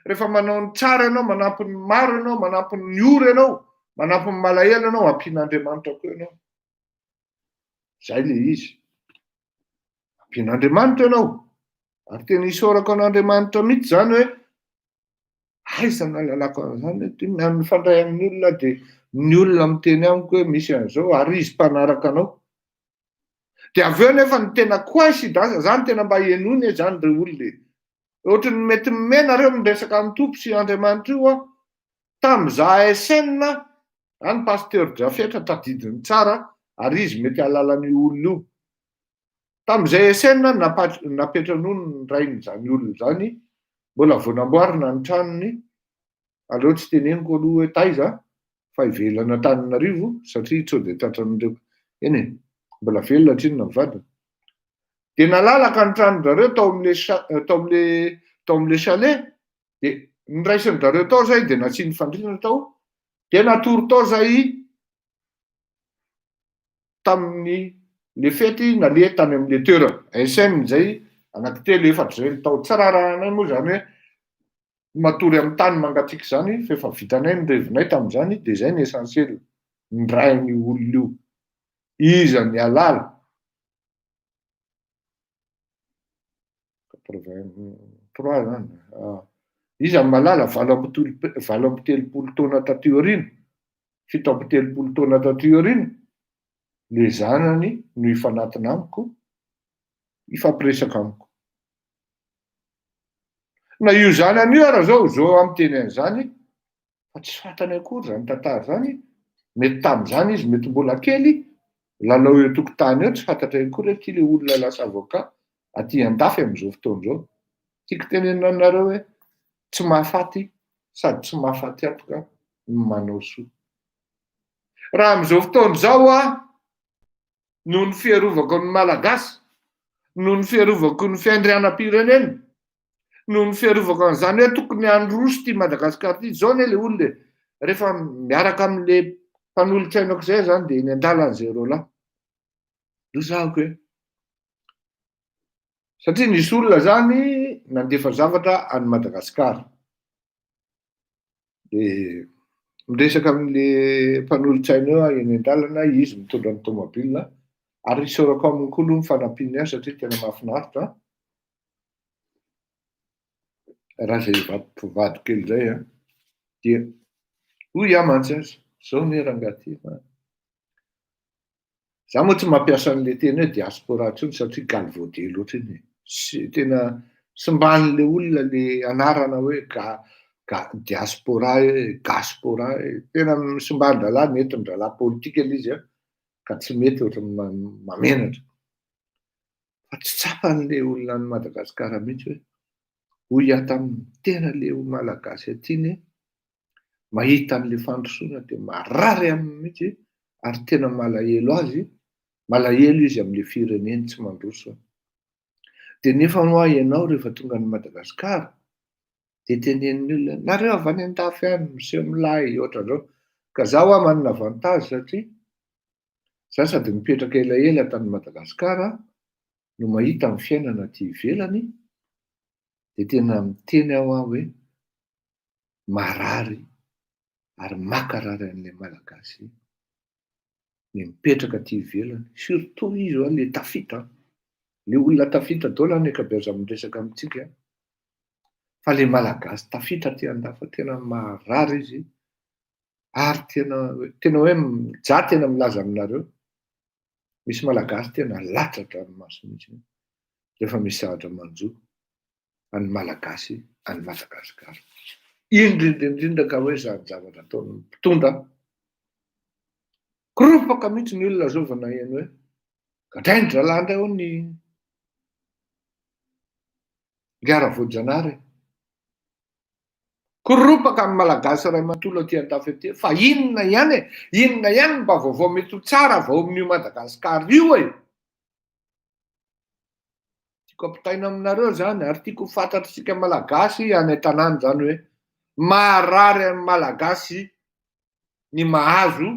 Rehefa manao ny tsara ianao, manampy ny maro ianao, manampy ny ora ianao, manampy ny malahelo ianao, ampian'Andriamanitra koa ianao. Zay le izy. Ampian'Andriamanitra ianao. Ary tena isaorako an'Andriamanitra mihitsy zany hoe aiza no alalako an'izany, mifandray amin'ny olona dia ny olona miteny amiko hoe misy an'izao ary izy mpanaraka anao. Dia avy eo nefa ny tena coïncidence zany tena mba henony zany ireo olona. Ohatrany mety menareo miresaka amin'ny Tompo sy Andriamanitra io tamin'izaho ASN, any pasteur Jafetra tadidiny tsara, ary izy mety halalany olona io. Tamin'izay SN napetran'olo ny rainy zany olona zany, mbola vao namboarina ny tranony, aleo tsy teneniko aloha hoe taiza fa ivelana Antananarivo satria tsy de tratran'ireo eny mbola velona trinona ny vadiny. De nalalaka ny tranon'zareo tao amin'le chalet, de niraisin'zareo tao zay de natsiny fandriana tao, de natory tao zay tamin'ny le fety nale tany amin'le toerana. SN zay anankitelo efatra zay tao tsy raranay moa zany hoe matory amin'ny tany mangatsiaka zany fa efa vitanay ny revinay tamin'izany, de zay ny essentiel ny rainy olona io. Iza ny alala 83 zany. Iza ny malala 7 taona taty aoriana, 7 taona taty aoriana, le zanany no ifanatina amiko, ifampiresaka amiko. Na io zanany io ara zao amin'ny teny an'izany, fa tsy fantany akory zany tantara zany, mety tamin'izany izy mety mbola kely, lalao eo tokotany eo tsy fantatray akory hoe ty le olona lasa avocat aty andafy amin'izao fotoana zao. Tiako tenenina anareo hoe tsy mahafaty sady tsy mahafaty antoka ny manao soa. Raha amin'izao fotoana zao noho ny fiarovako ny malagasy, noho ny fiarovako ny fiandrianam-pirenena, noho ny fiarovako an'izany hoe tokony handroso ty Madagasikara ty, zao ne le olona rehefa miaraka amin'le mpanolotrainako zay zany de eny an-dalana zay rolahy. Lozahako hoe satria nisy olona zany nandefa zavatra any Madagasikara, de miresaka amin'le mpanolotsaina eo eny an-dalana, izy mitondra ny tomobile, ary isaorako aminy koa aloha ny fanampiany azy satria tena mahafinaritra. Raha zay mpivady kely zay dia hoy amantsy azy, zao ne rangahy ty. Za moa tsy mampiasa an'le teny hoe diaspora intsony satria galvaudé loatra iny. Tena simban'le olona le anarana hoe diaspora, gaspora, tena simban-dralahy, nentin-dralahy politika ilay izy ka tsy mety ohatra mamenatra. Fa tsy tsapan'le olona any Madagasikara mihitsy hoe hoy aho tamin'ny tena le malagasy aty ne mahita an'le fandrosoana de marary aminy mihitsy, ary tena malahelo azy, malahelo izy amin'le fireneny tsy mandroso. De nefa ho ianao rehefa tonga any Madagasikara de teneniny olona, nareo avy any an-dafy any miseho milay ohatran'izao. Ka zaho manana avantage satria za sady mipetraka elaela tany Madagasikara no mahita ny fiainana aty ivelany, de tena miteny aho hoe marary ary makarary an'le malagasy ny mipetraka aty ivelany, surtout izy le tafita, le olona tafita daola ny ankabeazany miresaka amintsika, fa le malagasy tafita aty an-dafy tena marary izy, ary tena hoe za tena milaza aminareo, misy malagasy tena latsatra ny maso mihitsy rehefa misy zavatra manjo any malagasy any Madagasikara. Indrindra ka hoe zany zavatra ataon'ny mpitondra, koropaka mihitsy ny olona azovana eny hoe gadrain-dralahy indray ho ny ara-voajanahary. Koropaka ny malagasy ray mantolo aty an-dafy aty, fa inona ihany mba vaovao mety ho tsara vao amin'io Madagasikara io e. Tiako ampitaina aminareo zany ary tiako fantatritsika malagasy any an-tanàna zany hoe marary amin'ny malagasy ny mahazo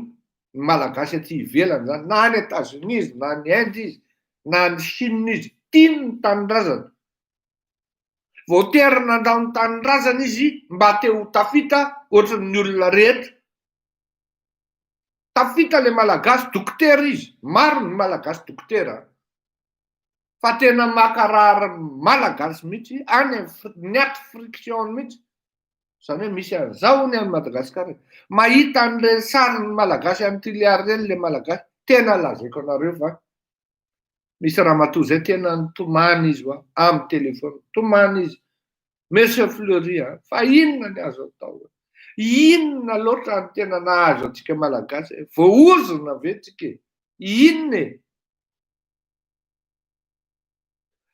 ny malagasy aty ivelany zany, na any États-Unis izy, na ny Inde izy, na ny Chine izy, tiany ny tanindrazana. Vao tery nandao ny tanindrazana izy mba te ho tafita ohatran'ny olona rehetra. Tafita le malagasy dokotera izy, maro ny malagasy dokotera, fa tena makarary malagasy mihitsy any ny aty friction mihitsy. Zany hoe misy an'izao ny any Madagasikara, mahita an'le sarin'ny malagasy amin'ny tiliary reny le malagasy, tena lazaiko anareo fa misy ramatoa zay tena nitomany izy amin'ny telefona, tomany izy, Monsieur Fleury, fa inona ny azo atao? Inona loatra ny tena nahazo antsika malagasy? Voaozona ve tsika? Inona e?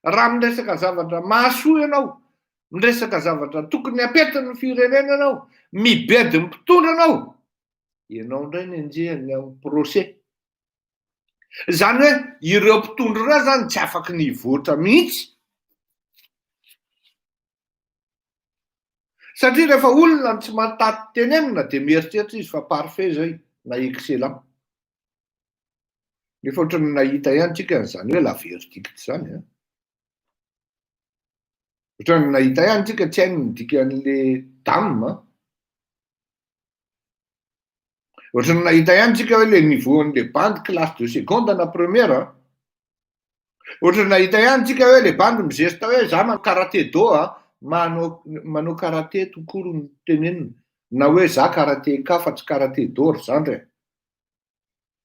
raha miresaka zavatra mahasoa ianao, miresaka zavatra tokony apetiny ny firenena anao, mibedy ny mpitondra anao, ianao indray ny anjehany amin'ny procès. Zany hoe ireo mpitondra ireo zany tsy afaky ny voatra mihitsy. Satria rehefa olona tsy mahataty tenenina dia mieritreritra izy fa parfait zay na excellent. Nefa ohatrany nahita ihany tsika an'izany hoe la verdict zany. Ohatrany nahita ihany tsika tsy hainy ny dikan'le dame. Ohatrany nahita ihany tsika hoe le niveau-n'le bande classe de seconde na première. Ohatrany nahita ihany tsika hoe le bande mizesta hoe za manao karaté do manao karaté tokoro ny tenenina, na hoe za karaté ka fa tsy karaté d'or zany re.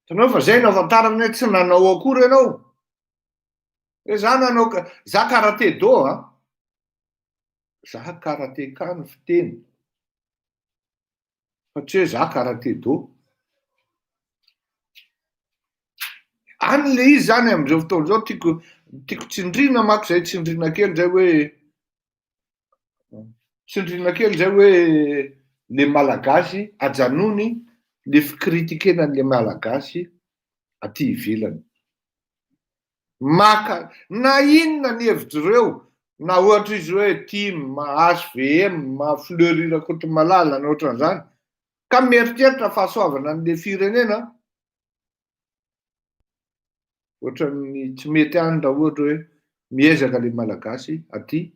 Tanao fa zay no afantarana hoe tsy nanao akory ianao. Hoe za karaté do za karaté ka ny fiteny, fa tsy hoe za karaté do. Any le izy zany amin'izao fotoana izao tiako tsindrina mako zay tsindrina kely zay hoe le malagasy ajanony le fikiritikenan'le malagasy aty ivelany. Maka na inona ny hevitr'ireo, na ohatra izy hoe TIM, HVM, Fleury Kotomalala na ohatran'izany, ka mieritreritra fahasoavana an'le firenena. Ohatran'ny tsy mety any raha ohatra hoe miezaka le malagasy aty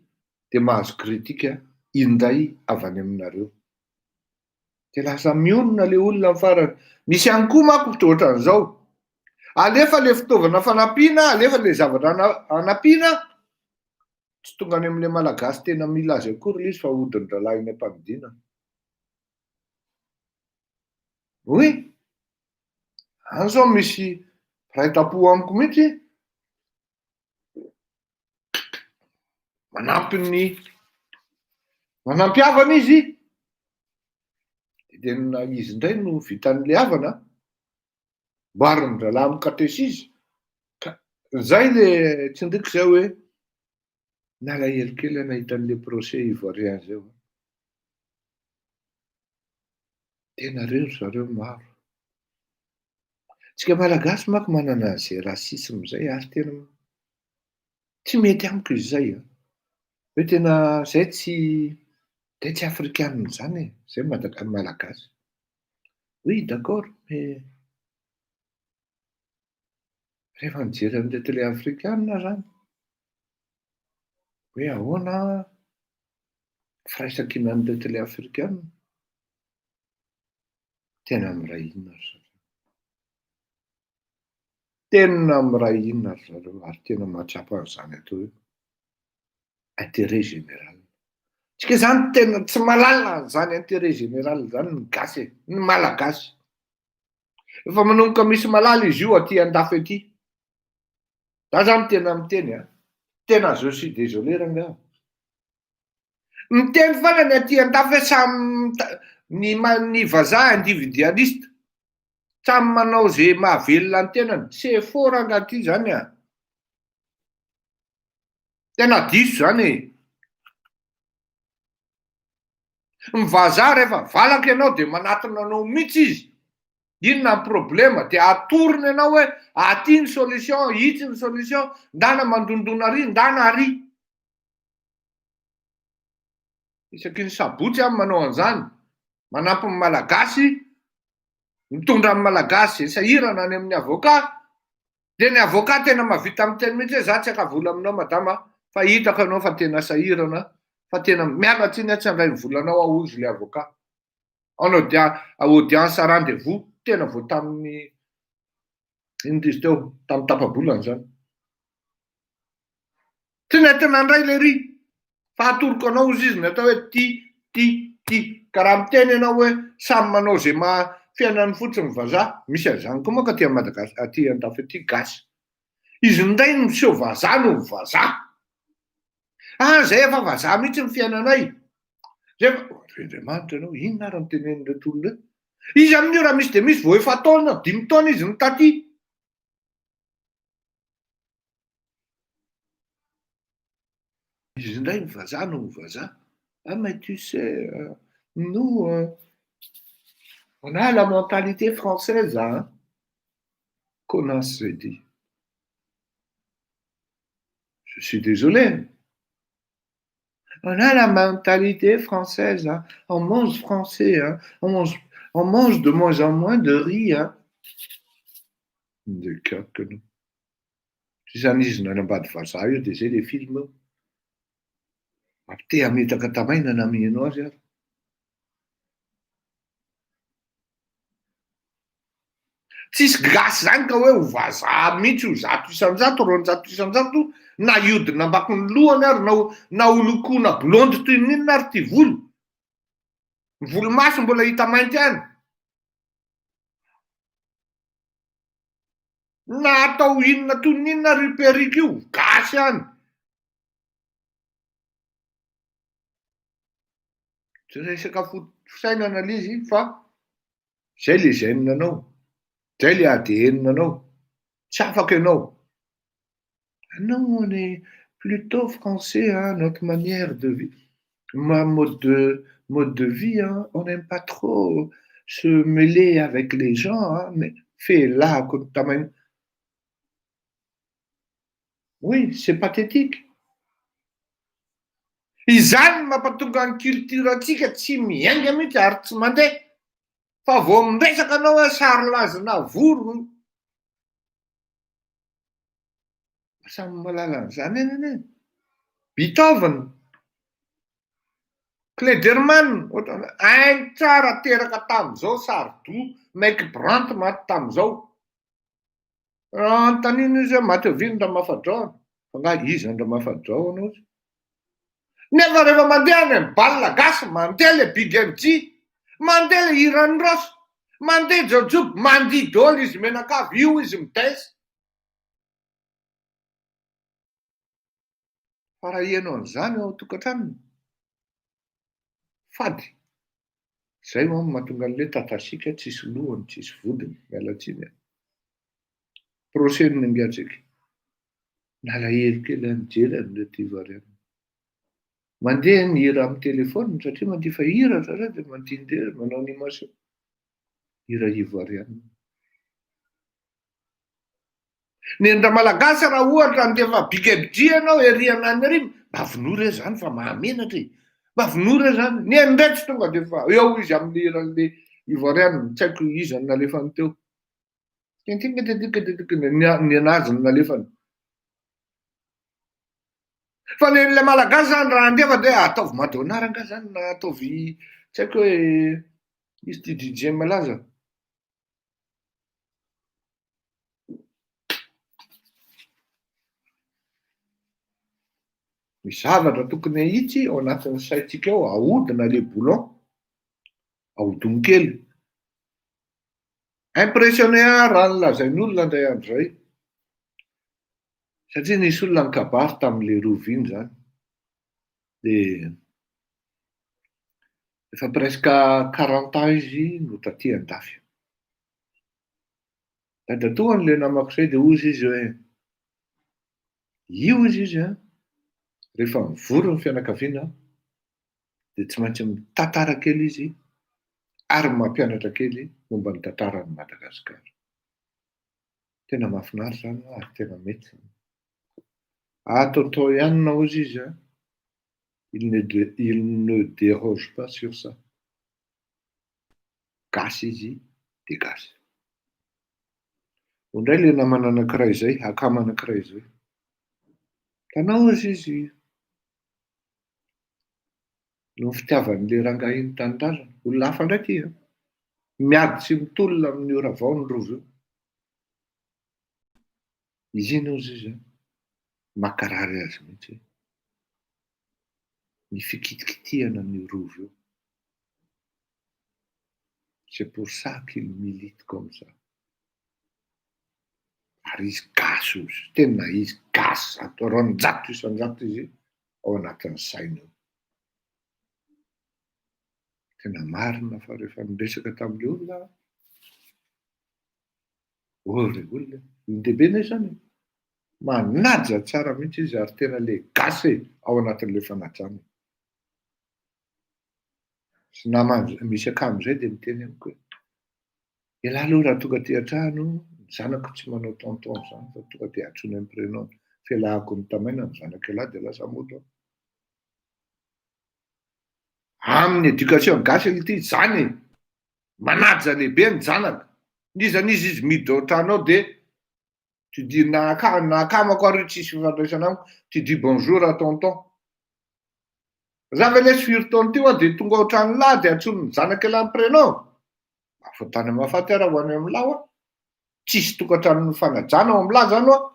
dia mahazo kritika indray avy any aminareo. Dia lasa mionona le olona amin'ny farany. Misy ihany koa mako ohatran'izao. Alefa le fitaovana fanampiana, alefa le zavatra anampiana, tsy tonga any amin'le malagasy tena mila azy akory izy fa hodiny rahalahy eny am-panidinana. Oy, any zao misy raha-tapo amiko mihitsy manampy havana izy. Dia izy indray no vitan'le havana, boariny rahalahy amin'ny katesisy. Zay le tsindriko zay hoe nalahelo kely nahita an'le procès ivoirien zao. Tena rero zareo maro. Tsika malagasy manko manana an'izay rasisme zay ary tena tsy mety amiko izy zay. Hoe tena zay tsy afrikanina zany zay malagasy. Oui, d'accord, mais rehefa mijery an'ilay télé afrikanina zany, hoe ahoana firaisan-kinan'ilay télé afrikanina, tena miray hina ry zareo. Tena miray hina ry zareo ary tena mahatsapa an'izany atao hoe intérêt général. Tsika zany tena tsy mahalala zany intérêt général zany ny gasy, ny malagasy. Efa manomboka misy malala izy io aty an-dafy aty. Za zany tena miteny tena je suis désolé rangaha. Miteny foana aty an-dafy hoe samy ny vazaha individualiste, samy manao zay mahavelona ny tenany. C'est faux rangaha aty zany . Tena diso zany . Ny vazaha rehefa valaky ianao dia manatona anao mihitsy izy. Inona ny problema dia atorony ianao hoe aty ny solution, itsy ny solution, ndana mandondona ary, ndana ary. Isaky ny sabotsy aho manao an'izany, manampy ny malagasy, mitondra ny malagasy sahirana any amin'ny avocat. Dia ny avocat tena mahavita miteny mihitsy hoe za tsy hakavola aminao madama, fa hitako ianao fa tena sahirana, fa tena mialatsiny tsy handray ny volanao aho izy le avocat. Anao dia audience rendez-vous, tena vao tamin'ny indrisy teo, tamin'ny tapabolana zany. Tsy nety nandray le ry, fa atoroko anao izy ny atao hoe ty. Ka raha miteny ianao hoe samy manao zay fiainany fotsiny ny vazaha, misy an'izany koa moa aty Madagasikara, aty an-dafy aty gasy. Izy indray no miseho vazaha no ny vazaha. Zay efa vazaha mihitsy ny fiainanay. Andriamanitra ianao, inona ary nitenen'ilay olona? Izy amin'io raha misy dia misy vao efa taona, 5 taona izy ny taty. indray ny vazaha no vazaha. Ah mais tu sais, nous, on a la mentalité française, hein. Connasse, j'ai dit. Je suis désolé. On a la mentalité française, hein. On mange français, hein. On mange de moins en moins de riz, hein. De que nous. Zany izy nanambady vazaha io dia zay le film io. Te hametaka tamaina namianao azy ary. Tsisy gasy zany ka hoe ho vazaha mihitsy ho 100 isan-jato, 200 isan-jato, na iodina ambaki ny lohany ary na holokoana blondy toy n'inona ary ty volo. Ny volomaso mbola hita mainty any. Na atao inona toy n'inona ary io perika io, gasy any. Tsy resaka fisainana l'izy fa zay le zenonanao. Zay le ADN-nanao. Tsy afaka ianao. Non, on est plutôt français, hein, notre manière de vie. Mode de vie, hein, on n'aime pas trop se mêler avec les gens, hein, mais fais là comme ta main. Oui, c'est pathétique. Izany mampatonga ny culture antsika tsy miainga mihitsy ary tsy mandeha. Fa vao miresaka anao hoe sarolazina voro. Samy malala an'izany any. Beethoven, Klederman, hainy tsara teraka tamin'izao saridoa, maiky Brandt maty tamin'izao. Antanina izy hoe maty avy Ndramafadraona. Fa nga izy Ndramafadraona anao. Nefa rehefa mandeha any amin'ny balle gasy, mandeha le Big MG, mandeha le Iran Ross, mandeha Jojob, mandihy daholo izy menakavy, io izy midesy. Fa raha ianao an'izany ao an-tokantranony, fady. Zay moa mahatonga an'ilay tatasika tsisy lohany, tsisy vodiny, miala tsiny. Proseny angatsika. Nalahelo kely nijery an'ilay ty variana. Mandeha ny hira amin'ny telefôniny satria mandeha fa hira zareo dia mantindery manao animation. Hira ivoariana. Ny endra malagasy raha ohatra andefa Big MG ianao eriana any ary, mba vonora zany fa mahamenatra e. Mba vonora zany. Ny endretsy tonga dia fa eo izy amin'ny hiran'ilay ivoariana, tsy haiko izy ny nalefany teo. Ny anazy ny nalefany. Fa le malagasy zany raha andefa dia ataovy Madonna nga zany na ataovy tsy haiko hoe izy ty DJ malaza. Misy zavatra tokony hahitsy ao anatin'ny saintsika ao, ahodina le boulon, ahodiny kely. Impressionné raha nolazain'olona indray andro zay. Satria nisy olona nikabary tamin'le roviny zany. Dia efa presque 40 ans izy no taty andafy. Dadatoan'le namako zay dia ozy izy hoe io izy an, rehefa mivory ny fianakaviana dia tsy maintsy mitantara kely izy ary mampianatra kely momba ny tantaran'i Madagasikara. Tena mahafinaritra zany ary tena mety. Ataotao ihany na ozy izy an, il ne déroge pas sur ça. Gasy izy dia gasy. Ondray le namana anankiray zay, akama anankiray zay. Tanao ozy izy no fitiavan'le rangahy tanindrazana. Olona hafa ndraiky izy. Miady sy mitolona amin'ny ora vao ny rovo io. Izy iny ozy izy makarary azy mihitsy. Ny fikitikitihana ny rovo io. C'est pour ça qu'il milite comme ça. Ary izy gasy ozy. Tena izy gasy. Roanjato isan-jato izy ao anatin'ny saina io. Tena marina fa rehefa miresaka tamin'le olona, re olona, indebe ne zany. manaja tsara mihitsy izy ary tena le gasy ao anatin'le fanajana. Sy namana misy akamizay de miteny amiko hoe ialahy aloha raha tonga ty an-trano, ny zanako tsy manao tonton zany fa tonga de atsony amin'ny prénom. Fialahako ny tamaina ny zanako ialahy de lasa moto. Amin'ny éducation gasy ity zany manaja lehibe ny zanaka. N'izy izy miditra ao an-trano ao de tu dis nakamako ary tsisy fifandraisana amiko, tu dis bonjour à tonton. Zaho ve lesy firy taona teo de tonga ao trano lahy de atsony ny zanaka ialahy amin'ny prénom. Fa tany amafaty ara ho any amin'ny lahy ao. Tsisy tokantrano fanajana ao amin'ny lahy zany ao.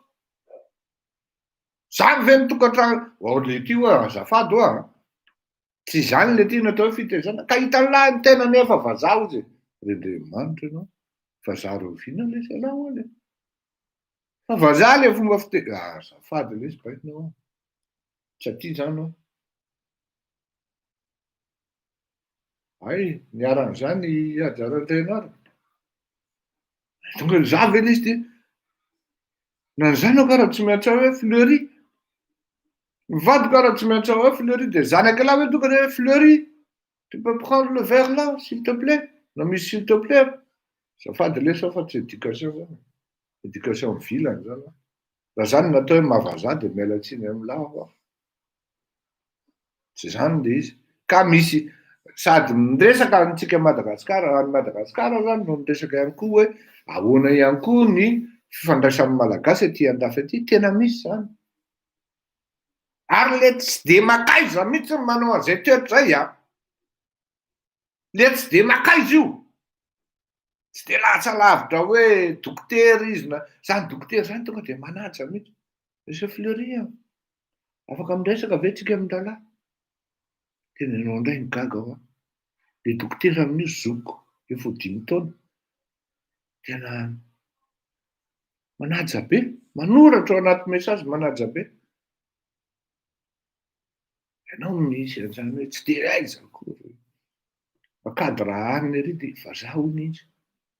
Zany ve ny tokantrano ao le ty hoe azafady hoa. Tsy zany le ty natao fitezana. Ka hitan'ny lahy ny tena nefa vazaha izy. Rendriamanitra ianao. Vazaha roviana le ialahy hoa le. Fa vazaha le fomba azafady le izy bainao. Tsy aty zany ao. Ay, niaran'izany ajaran-trenary. Tonga za ve izy ty. Na ny zanako ara tsy maintsy hoe Fleury. Ny vadiko ara tsy maintsy hoe Fleury de zanaka lahy hoe tonga de Fleury. Tu peux prendre le verre là, s'il te plaît. Non mais s'il te plaît. Azafady lesa fa tsy éducation zany. Éducation mivilana zany. Raha zany natao hoe mahavazaha de miala tsiny amin'ny lahy aho. Tsy zany le izy. Ka misy sady miresaka antsika Madagasikara, any Madagasikara zany no miresaka ihany koa hoe ahoana ihany koa ny fifandraisan'ny malagasy aty andafy aty, tena misy zany. Ary le tsy de makaiza mihitsy manao an'izay toetra zay a. Le tsy de makaiza io. Tsy de latsa lavitra hoe dokotera izy na zany dokotera zany tonga de manaja mihitsy. Monsieur Fleury a. Afaka miresaka ve tsika amin'ny rahalahy? Tena ianao indray ny gaga ao. Le dokotera amin'io zoko efa 5 taona. Tena manaja be. Manoratra ao anaty message manaja be. Ianao misy an'izany hoe tsy de aiza akory. Makady raha hanina ery de vazaha hono izy.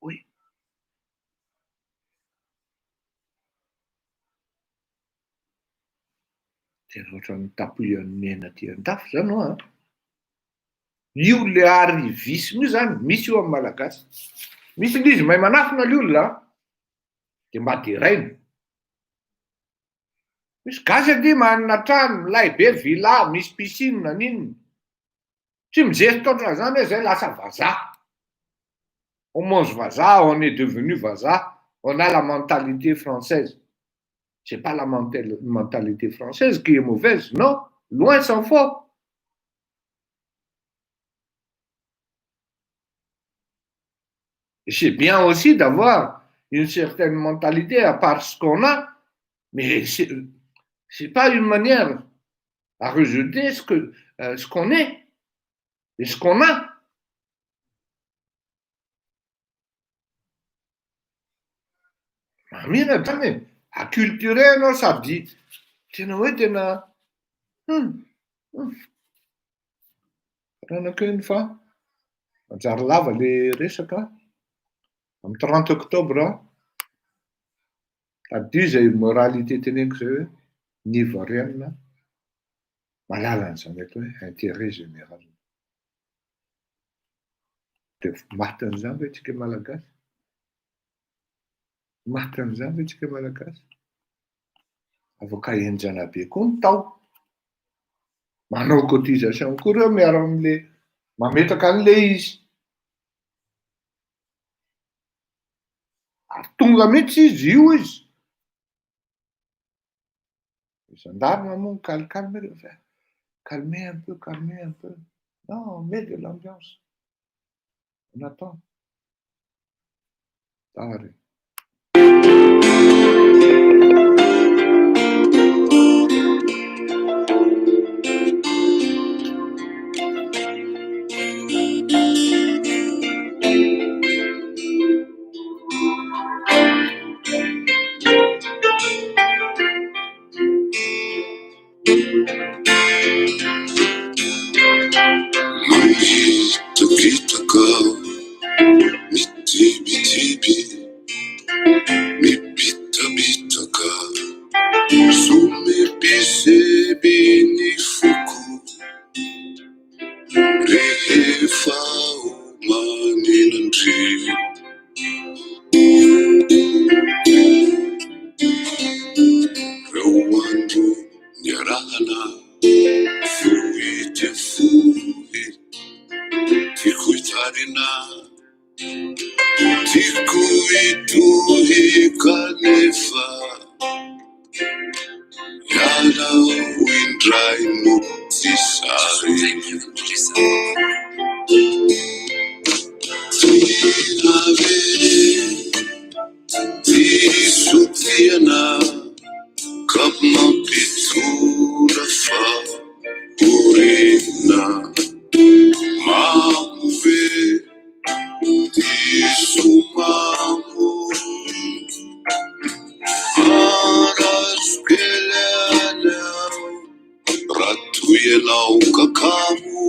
Oe. Tena ohatran'ny tapohan'ny miaina aty andafy zany ao. Io le ary visy mio zany, misy io amin'ny malagasy. Misy l'izy mahay manafina le olona de mba de rainy. Misy gasy aty manana trano, milay be villa, misy piscine na ninona. Tsy mijery taotra zany hoe zay lasa vazaha. On mange vazaha, on est devenu vazaha, on a la mentalité française. C'est pas la mentalité française qui est mauvaise, non, loin s'en faut. Et c'est bien aussi d'avoir une certaine mentalité à part ce qu'on a, mais c'est pas une manière à rejeter ce qu'on est et ce qu'on a. Mira zany acculturé anao sady tena hoe tena ranakeny fa manjary lava le resaka amin'ny 30 octobre adio zay moralité teneniko zay hoe ny ivoiriana malala an'izany atao hoe intérêt général. De maty an'izany ve tsika malagasy? Maty an'izany ve tsika malagasy? Afaka enjana be koa ny tao. Manao cotisation koa reo miaro amin'le mametaka an'le izy. Ary tonga mihitsy izy io izy. Gendarme moa calme, calmez un peu, calmez un peu. Non, on met de l'ambiance. On attend. Tare. Mamito vitaka, mitibi-tibi, rehefa maninandry reo andro niarahana fohy fohy tiako hitarina tiako hitohy kanefa ianao indray no tsy sary tinave tisotiana ka mampitora fa orina mamove tisomamo araskelelao ratoianao kakamo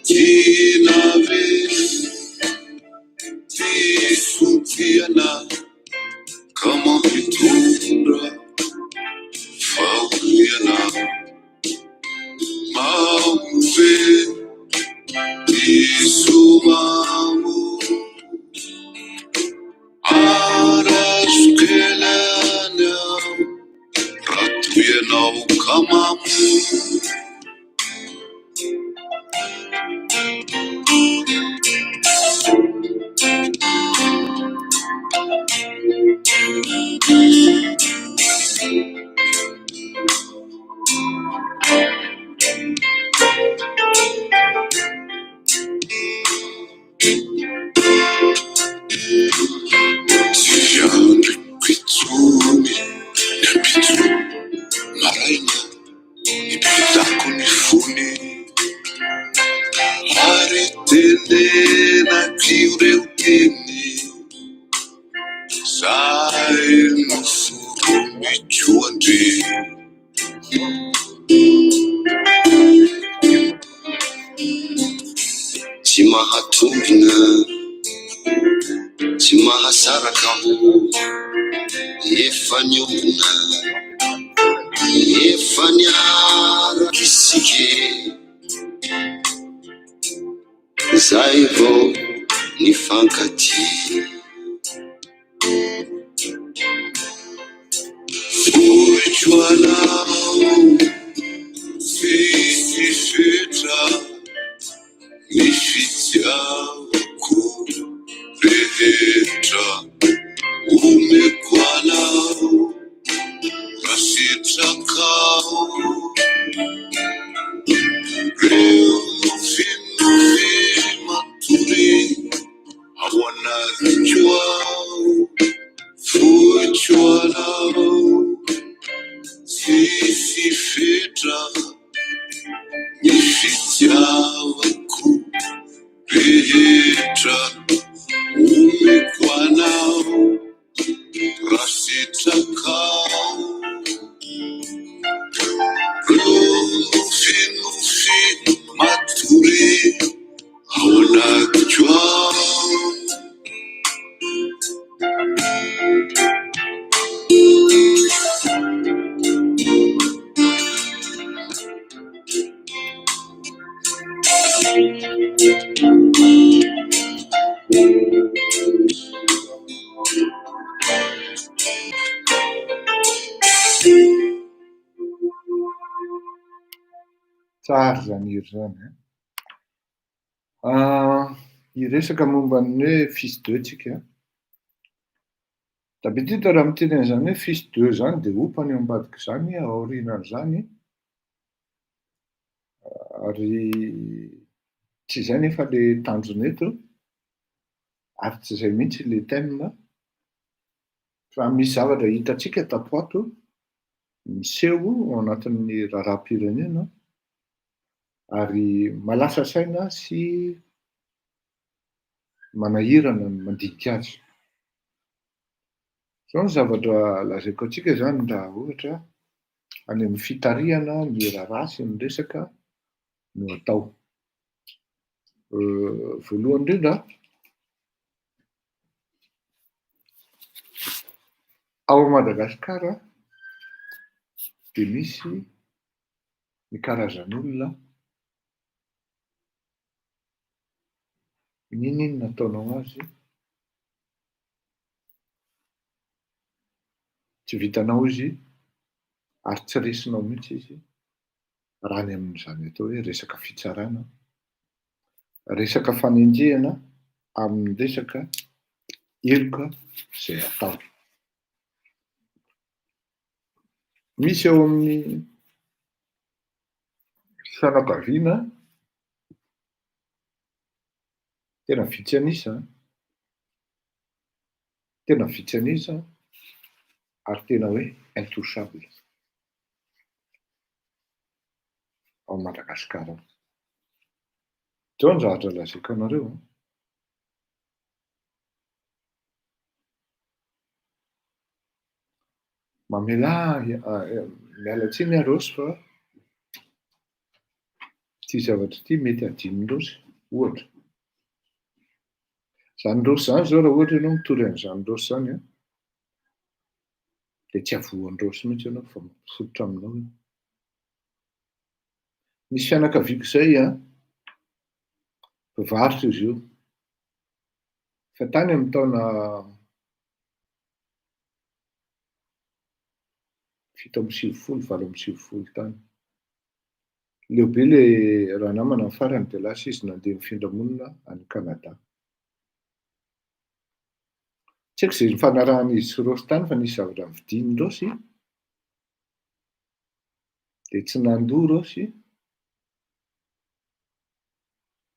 tinave tisotiana ka mampitora fa orina mamove tisomamo araskelelao ratoianao kamamo tsy andriko itsony niampitso maraina ipitako ny fony ary tenenakio reo teny zay no foro mitsoandry tsy mahatongina tsy mahasaraka ho efa niombona efa niaraka isike zay vao nifankaty voitsoanao fisifetra ny fitiavako rehetra omeko anao rasitrakao reo nofinofi matory ao anaty ao voitsoanao fisifetra ny fitiavako rehetra omeko anao rasitrakao reo nofinofi matory ao anaty ao tsara zany iry zany iresaka momba ny hoe fils deux tsika da betita raha miteny an'izany hoe fils deux zany de ompany eo ambadika zany aorinan'izany ary tsy zay nefa le tanjona eto ary tsy zay mihitsy le thème fa misy zavatra hitatsika tapoato miseho ao anatin'ny raharaham-pirenena ary malasa saina sy manahirana ny mandinika azy. Zao ny zavatra lazaiko atsika zany raha ohatra any amin'ny fitariana ny raharaha sy ny resaka no atao. Voalohany indrindra ao Madagasikara de misy ny karazan'olona Ninona ataonao azy? Tsy vitanao izy ary tsy resinao mihitsy izy raha ny amin'izany atao hoe resaka fitsarana, resaka fanenjehana amin'ny resaka heloka izay atao. Misy eo amin'ny fianakaviana tena vitsy anisa, tena vitsy anisa ary tena hoe intouchable ao Madagasikara. Zao ny zavatra lazaiko anareo. Mamela miala tsiny arosy fa ty zavatra ty mety adinondrosy ohatra. Zany rosy zany zao raha ohatra ianao mitory an'izany rosy zany a, de tsy avoandrosy mihitsy ianao fa mifototra aminao. Misy fianakaviako izay a, mpivarotra izy io. Fa tany amin'ny taona 7 tany. Lehibe le raha namana ny farany de lasa izy nandeha mifindra monina any Kanada. Tsy haiko izay nifanarahan'izy sy rosy tany fa nisy zavatra nividinindrosy de tsy nandoa rosy.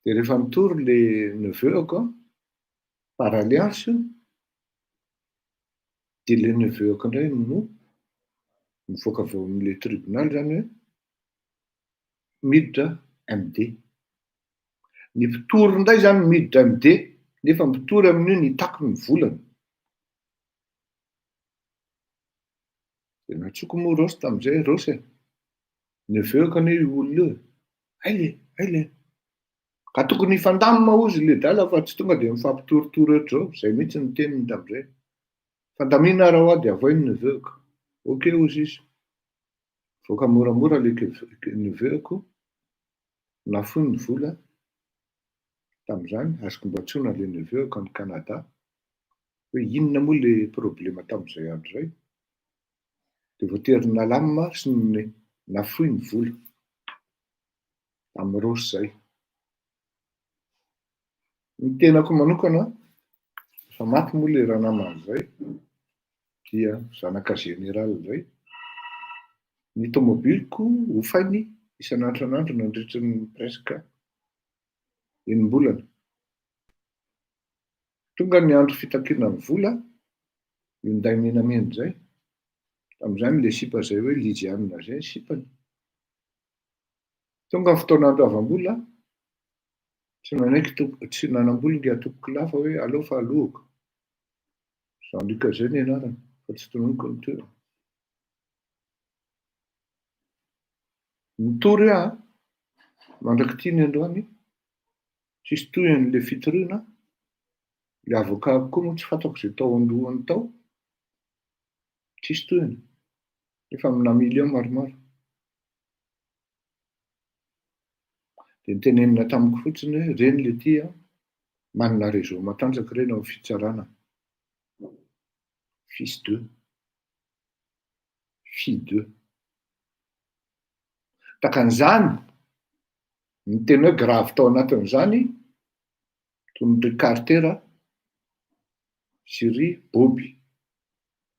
De rehefa mitory le neveu-ako par alliance, de le neveu-ako indray no mivoaka avy ao amin'ile tribunal zany hoe miditra MD. Ny mpitory indray zany miditra MD nefa mitory amin'io ny takony ny volany. De natsoko moa rosy tamin'izay, rosy e, neveu-ko anie io olona io, aile. Ka tokony hifandamina hozy le dala fa tsy tonga de mifampitoritory ohatr'izao, zay mihitsy ny teniny tamin'izay. Fandamina raha ho ady avoy ny neveu-ko. Ok hozy izy. Voaka moramora le neveu-ko, nafoy ny vola tamin'izany, azoko mba antsoina le neveu-ko any Kanada hoe inona moa le problema tamin'izay andro izay. De voatery nalamina sy nafoy ny vola amin'ny rosy zay. Ny tenako manokana, efa maty moa le raha namana zay, dia zanaka général zay. Ny tomobiliko hofainy isan'andro nandritry ny presque 8 mbolana. Tonga ny andro fitakiana ny vola, Hyundai menamena zay, tamin'izany le sipa zay hoe Liziana zay sipany. Tonga ny fotoana andoavam-bola, tsy nanam-bola nge atokoko lafa hoe aleo fa alohako. Jean-Luc zay ny anarany, fa tsy tononiko ny toerana. Nitory aho mandrakitiny androany, tsisy tohan'le fitoroana, le avokatako koa moa tsy fantako izay tao andohany tao, tsisy tohany, efa amina million maromaro. De nitenenina tamiko fotsiny hoe reny le ty a, manana réseau matanjaka ireny ao amin'ny fitsarana. Fils d'eux, fille d'eux. Takan'izany, ny tena hoe gravy tao anatin'izany, toy ny Ry Carter sy Ry Bobby.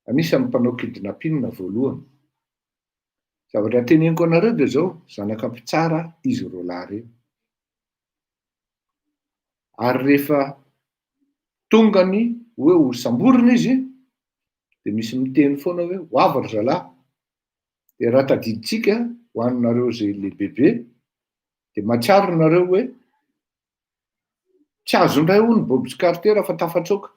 Anisan'ny mpanao kidnapping voalohany. Zavatra teneniko anareo de zao, zanaka mpitsara izy roalahy reny. Ary rehefa tonga ny hoe ho samborina izy, de misy miteny foana hoe hoavy ry zalahy. De raha tadiditsika ho anareo zay le bebe, de mahatsiaro nareo hoe tsy azondray hono Bobby sy Carter fa tafatsoaka.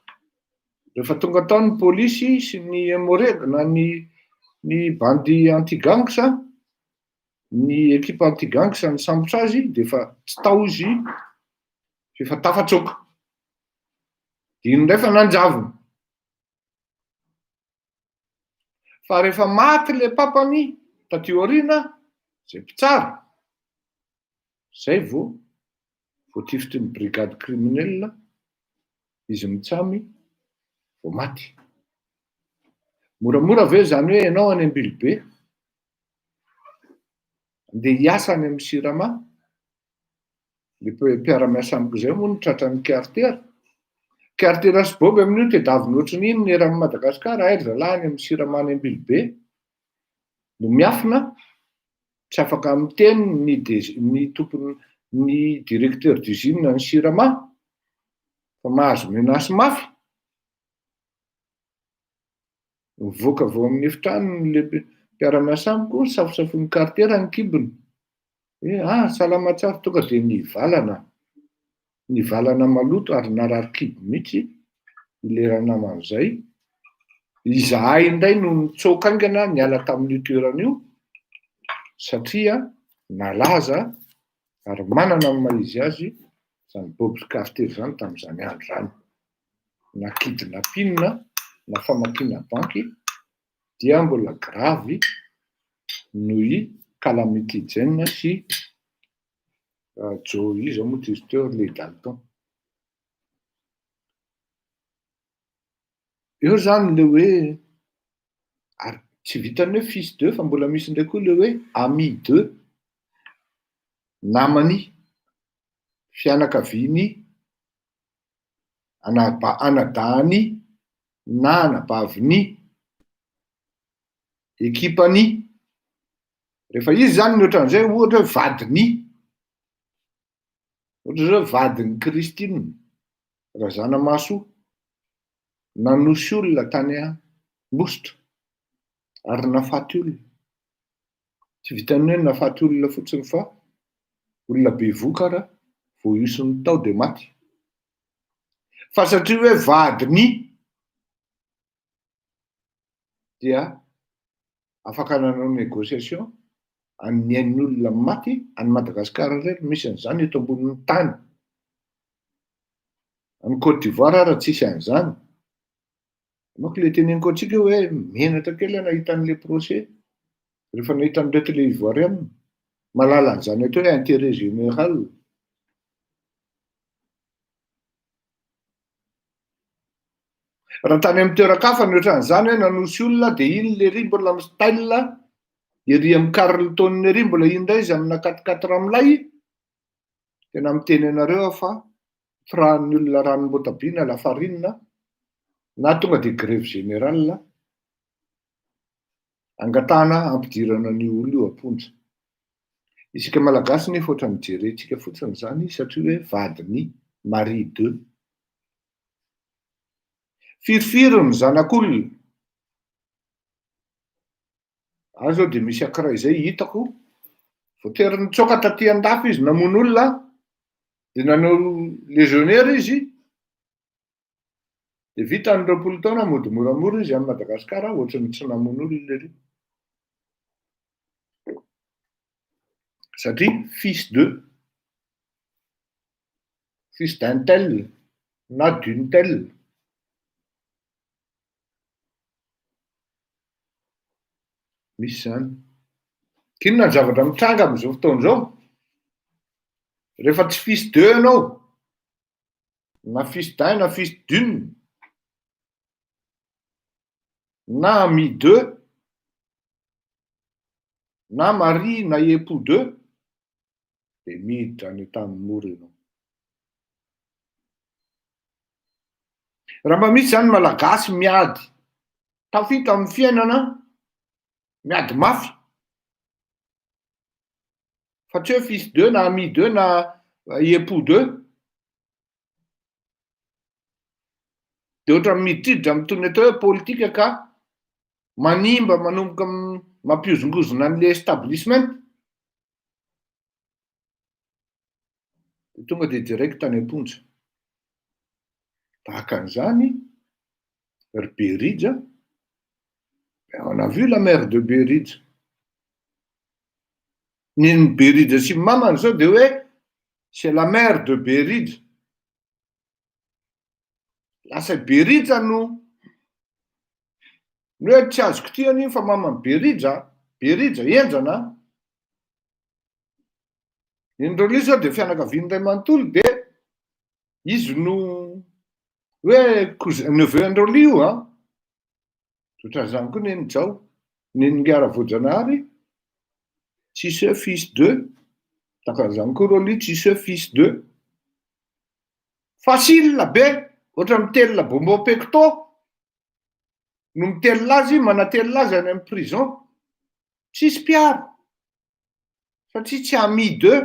Rehefa tonga tao ny polisy sy ny MOREG na ny bandy anti-gangsa, ny ekipa anti-gangsa ny sambotra azy, de fa tsy tao izy fa tafatsoaka. Iny indray fa nanjavona. Fa rehefa maty le papany taty aoriana, zay mpitsara, zay vao voatifitry ny brigade criminel, izy mitsamy vo maty. Moramora ve zany hoe ianao any Ambilobe andeha hiasa any amin'ny Sirama, le mpiara-miasa amiko zay moa no tratran'ny carter sy Bob amin'io tedaviny ohatrany iny ny eran'ny Madagasikara, airy zalahy any amin'ny Sirama any Ambilobe no miafina, tsy afaka miteny ny tompony ny directeur d'usine ny Sirama fa mahazo menace mafy. Mivoaka vao amin'ny efitrano le mpiara-miasa amiko, safosafon'ny carter ny kibony. Salama tsara, tonga de nivalana maloto ary narary kibo mihitsy ilera naman'izay. Izahay indray no nitsoakaingana niala tamin'io toerana io satria nalaza ary manana ny maizy azy zany Bob sy Carter zany tamin'izany andro zany. Na kidnapping na famakiana banky dia mbola gravy noho i Calamity Jane sy Joe izy moa izy teo le Dalton. Eo zany le hoe ary tsy vitany hoe fils d'eux fa mbola misy ndray koa le hoe ami d'eux, namany, fianakaviany, anadahany na anabaviny, ekipany. Rehefa izy zany ny ohatran'izay ohatra hoe vadiny, ohatra zao vadiny Christine Razanamaso nanosy olona tany Mositra ary nafaty olona. Tsy vitany hoe nafaty olona fotsiny fa olona be vokara vao ison'ny tao de maty. Fa satria hoe vadiny dia afaka nanao négociation amin'ny ain'olona maty any Madagasikara rery, misy an'izany eto ambonin'ny tany. Any Côte d'Ivoire raha tsisy an'izany. Moko le teneniko antsika hoe menatra kely nahita an'le procès rehefa nahita an'ireto le Ivoirienne, malala an'izany atao hoe intérêt général. Raha tany amin'ny toeran-kafa ny ohatran'izany hoe nanosy olona de iny le ry mbola amin'ny style ery amin'ny Carlton ery mbola indray izy amina 4x4 ramolay, tena miteny anareo fa firahan'ny olona ranom-boatabia na lafarinina na tonga de grève générale angatahana ampidirana ny olo io aponja. Isika malagasy nefa ohatrany jerentsika fotsiny zany satria hoe vadiny mari d'eux. Firifiro ny zanak'olona. Aho zao de misy ankiray izay hitako, voatery nitsoaka taty an-dafy izy namono olona de nanao légionnaire izy de vita ny 20 taona mody moramora izy amin'ny Madagasikara ohatrany tsy namono olona ery. Satria fils d'un tel na d'une telle. Misy zany. Kinona ny zavatra mitranga amin'izao fotoana izao? Rehefa tsy fils d'eux ianao, na fils d'un na fils d'une, na ami d'eux, na mari na époux d'eux, de miditra any tamin'ny mora ianao. Raha mba misy zany malagasy miady tafita amin'ny fiainana, miady mafy, fa tsy hoe fils d'eux na ami d'eux na époux d'eux, de ohatra mididra mitony atao hoe politika ka manimba manomboka mampiozongozona an'le establishment, de tonga de direct any aponja. Tahaka an'izany ry Beridja. On a vu la mère de Beridja. Ny Beridja sy mamany zao de hoe c'est la mère de Beridja. Lasa Beridja no hoe tsy azoko ty an'iny fa mamany Beridja enjana. Indreo ilay zao dia fianakavian'ilay manontolo dia izy no hoe neveu-ndreo li io a. Ohatran'izany koa neny Jao, neny Ngara Voajanahary, tsisy hoe fils d'eux, takan'izany koa reo li tsisy hoe fils d'eux. Facile be, ohatra mitelona bonbon pecto, no mitelona azy, manatelona azy any amin'ny prison, tsisy mpiaro, satria tsy ami d'eux.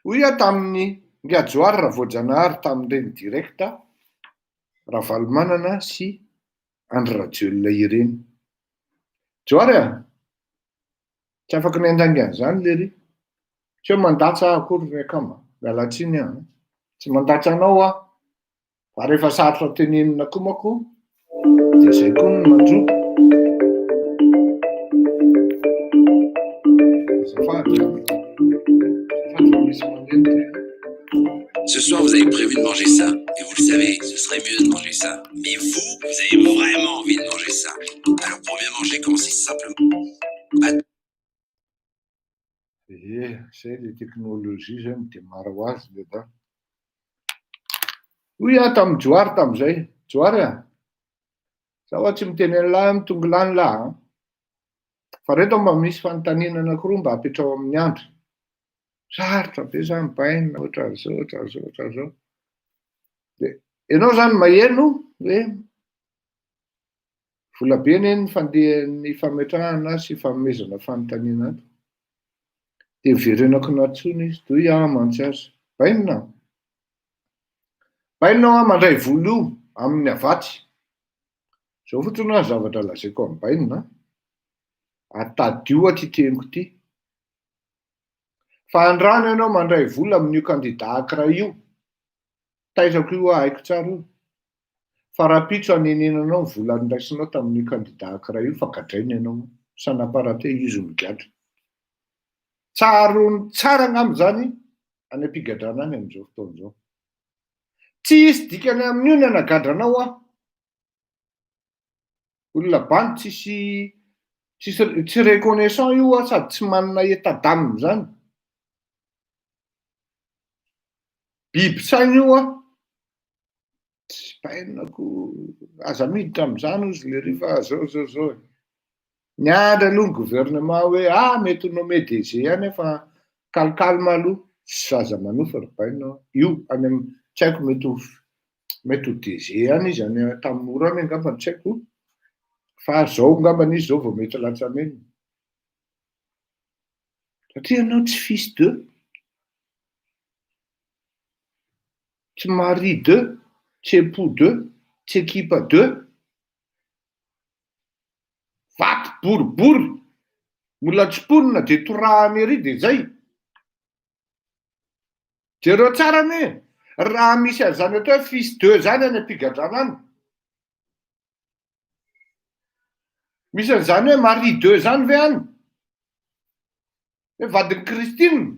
Hoy aho tamin'ny Ngadjoary raha Voajanahary tamin'ireny direkta, Ravalomanana sy Andry Rajoelina ireny. Joary a, tsy afaka niandangan'izany lery. Tsy hoe mandatsa akory ny akama, mialatsiny aho. Tsy mandatsa anao aho. Fa rehefa sarotra tenenina koa manko, dia izay koa no mandroa. Ce soir, vous avez prévu de manger ça. Et vous le savez, ce serait mieux de manger ça. Mais vous avez vraiment envie de manger ça. Alors pour bien manger, commencez simplement. Zay le teknôlôjia zany dia maro ho azy le da. Hoy aho tamin'ny Joary tamin'izay. Joary a, zaho tsy miteny lahy mitongo lany lahy. Fa reto mba misy fanontaniana anankiroa mba hapetrao amin'ny andro. Sarotra be zany baina, ohatran'izao. Dia ianao zany maheno hoe vola be neny fandehan'ny fametrahana sy fanomezana fanontaniana ato. Dia miverenako natsony izy, toy aho mantsy azy. Bainina aho mandray vola io amin'ny avatsy. Zao fotsiny hoe zavatra lazaiko amin'ny bainina. Atadio aty teniko ity. Fa andrano ianao mandray vola amin'io kandida ankiray io. Taizako io haiko tsara io. Fa raha pitso anenenanao vola niraisinao tamin'io kandida ankiray io, fa gadraina ianao. Sanaparate izy migadra. Tsara ngambizany any ampigadrana any amin'izao fotoan'izao. Tsy hisy dikany amin'io ny anagadranao a. Olona bany tsisy reconnaissant io a, sady tsy manana état-d'âme zany. Biby saina io a. Tsy bainako aza miditra amin'izany ozy le rifa zao. Niandry aloha ny gouvernement hoe mety ho nommé DG any fa calme aloha. Zaza manofa ry bainao. Io any amin'ny tsy haiko mety ho DG any izy any tamin'ny ora any angamba tsy haiko. Fa zao ngambany izy zao vao mety latsamena. Satria ianao tsy fils d'eux, tsy mari d'eux, tsy époux d'eux, tsy équipe d'eux. Vaty boribory, mbola tsy ponina dia torahany ery dia zay. Jereo tsara ane, raha misy an'izany atao hoe fils d'eux zany any ampigadrana any. Misy an'izany hoe mari d'eux zany ve any? Hoe vadin'i Christine.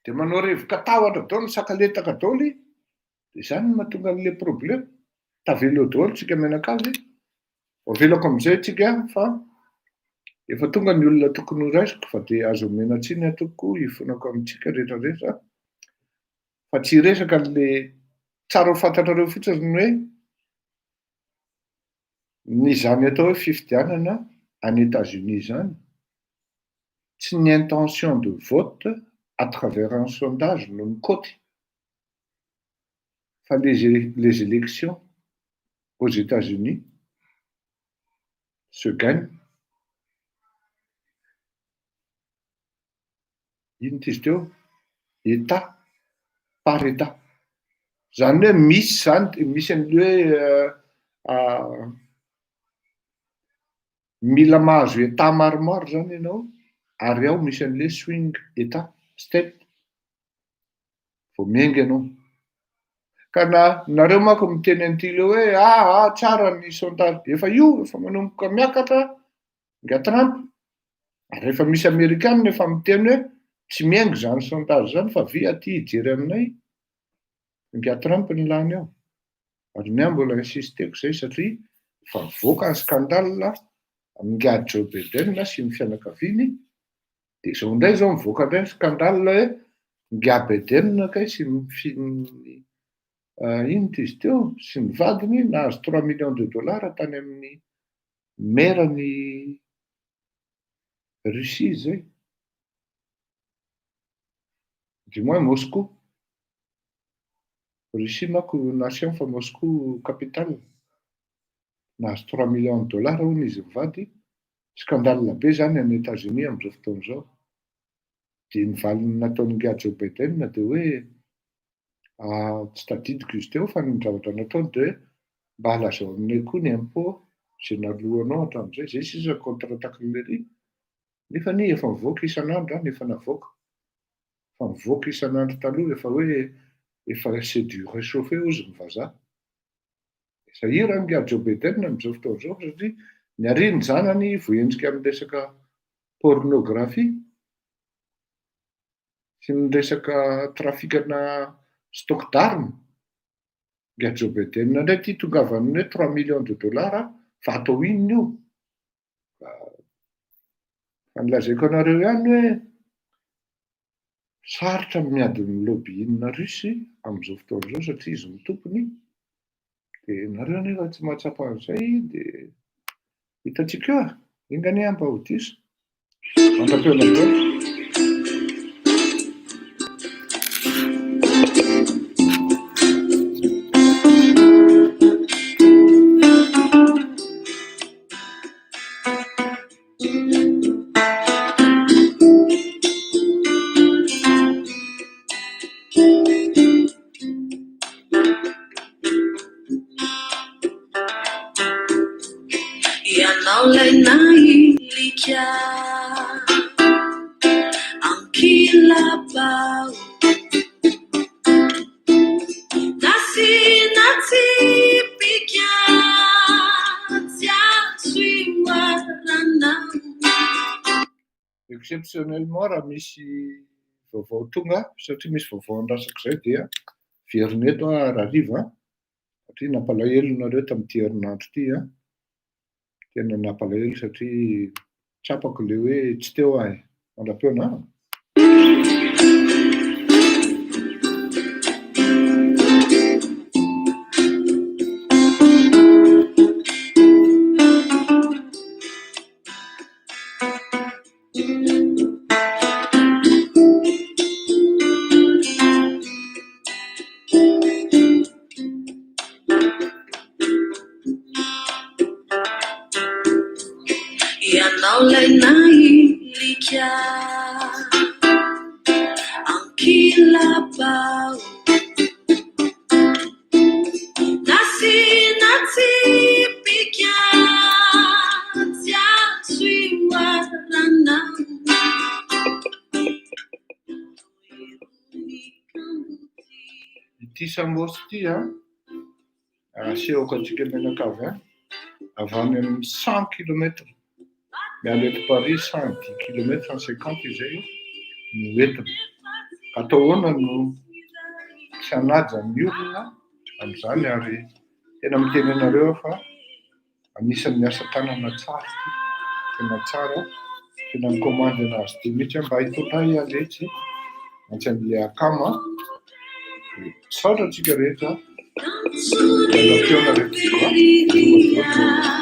Dia manao revoka tahotra daholo, sakaletaka daholo. Dia izany no mahatonga an'ilay problème. Tavelo daholo tsika mianakavy. Avelako amin'izay tsika fa efa tonga ny olona tokony ho raisiko fa dia azo omena tsiny atoko hifonako amintsika rehetrarehetra. Fa tsy resaka an'ilay tsara ho fantatrareo fotsiny hoe ny zany atao hoe fifidianana any États-Unis zany. Tsy ny intention de vote à travers un sondage no mikoty. Fa les élections aux États-Unis se gagnent. Ino izy teo? État par état. Zany hoe misy an'ilay hoe mila mahazo état maromaro zany ianao, ary ao misy an'ilay swing état, state. Vao miainga ianao. Ka nareo manko miteny an'ity le hoe tsara ny sondage. Efa manomboka miakatra nga Trump. Rehefa misy Amerikanina efa miteny hoe tsy miaingo zany sondage zany fa via aty hijery aminay. Nga Trump ny lany ao. Ary ny mbola insisteko zay satria fa mivoaka ny skandale amin'ny Gad Joe Biden sy ny fianakaviany, dia izao indray zao mivoaka indray ny skandale hoe Gad Biden kay sy inona izy teo sy ny vadiny nahazo 3 millions de dollars tany amin'ny merany Russie zay. Du moins Moscou. Russie manko nation fa Moscou capitale. Nahazo 3 millions de dollars hono izy mivady. Scandale be zany any États-Unis amin'izao fotoana izao. Dia ny valiny nataon'ny Gad Joe Biden dia hoe tsy tadidiko izy teo fa ny zavatra nataony dia mba halazao aminay koa ny impôt izay nalohanao hatramin'izay. Zay sisa contre-attaque numérique. Nefa ny efa mivoaka isan'andro any efa navoaka. Fa mivoaka isan'andro taloha efa hoe efa c'est du réchauffé ozy ny vazaha. Sahira ny Gad Joe Biden amin'izao fotoana izao satria niary ny zanany voendrika amin'ny resaka pornographie sy ny resaka trafikana stock d'armes. Gad Joe Biden indray ity tongavany hoe 3 millions de dollars fa atao inona io? Fa nilazaiko anareo ihany hoe sarotra miady ny lobbying Rusy amin'izao fotoana izao satria izy ny tompony. Dia nareo nefa tsy mahatsapa an'izay dia hitantsika ingany mba ho diso. Mandram-peona daholo. Ianao lay nailika ankilabao nasinatsipika tsy atsoiwaranao. Exceptionnellement raha misy vaovao tonga satria misy vaovao andrasako izay dia Verneto Rariva satria nampalahelo nareo tamin'ity herinandro ity tena nampalahelo satria tsapako le hoe tsy teo ahy. Mandram-peona. Ianao lay nailika ankilabao nasinatsipika tsy atsoiwaranao. Ity Samos ity asehoko antsika menakavy avy any amin'ny 100 km. Miala eto Paris 110 km 150 izay no entina. Atao ahoana no tsy hanaja ny olona amin'izany ary tena miteny anareo fa anisan'ny asa tanana tsara ity. Tena tsara, tena mikomandy anazy ity mihitsy mba hitondray aletsy mantsy an'ilay akama. Saotra antsika rehetra. Mandram-peona rehetra.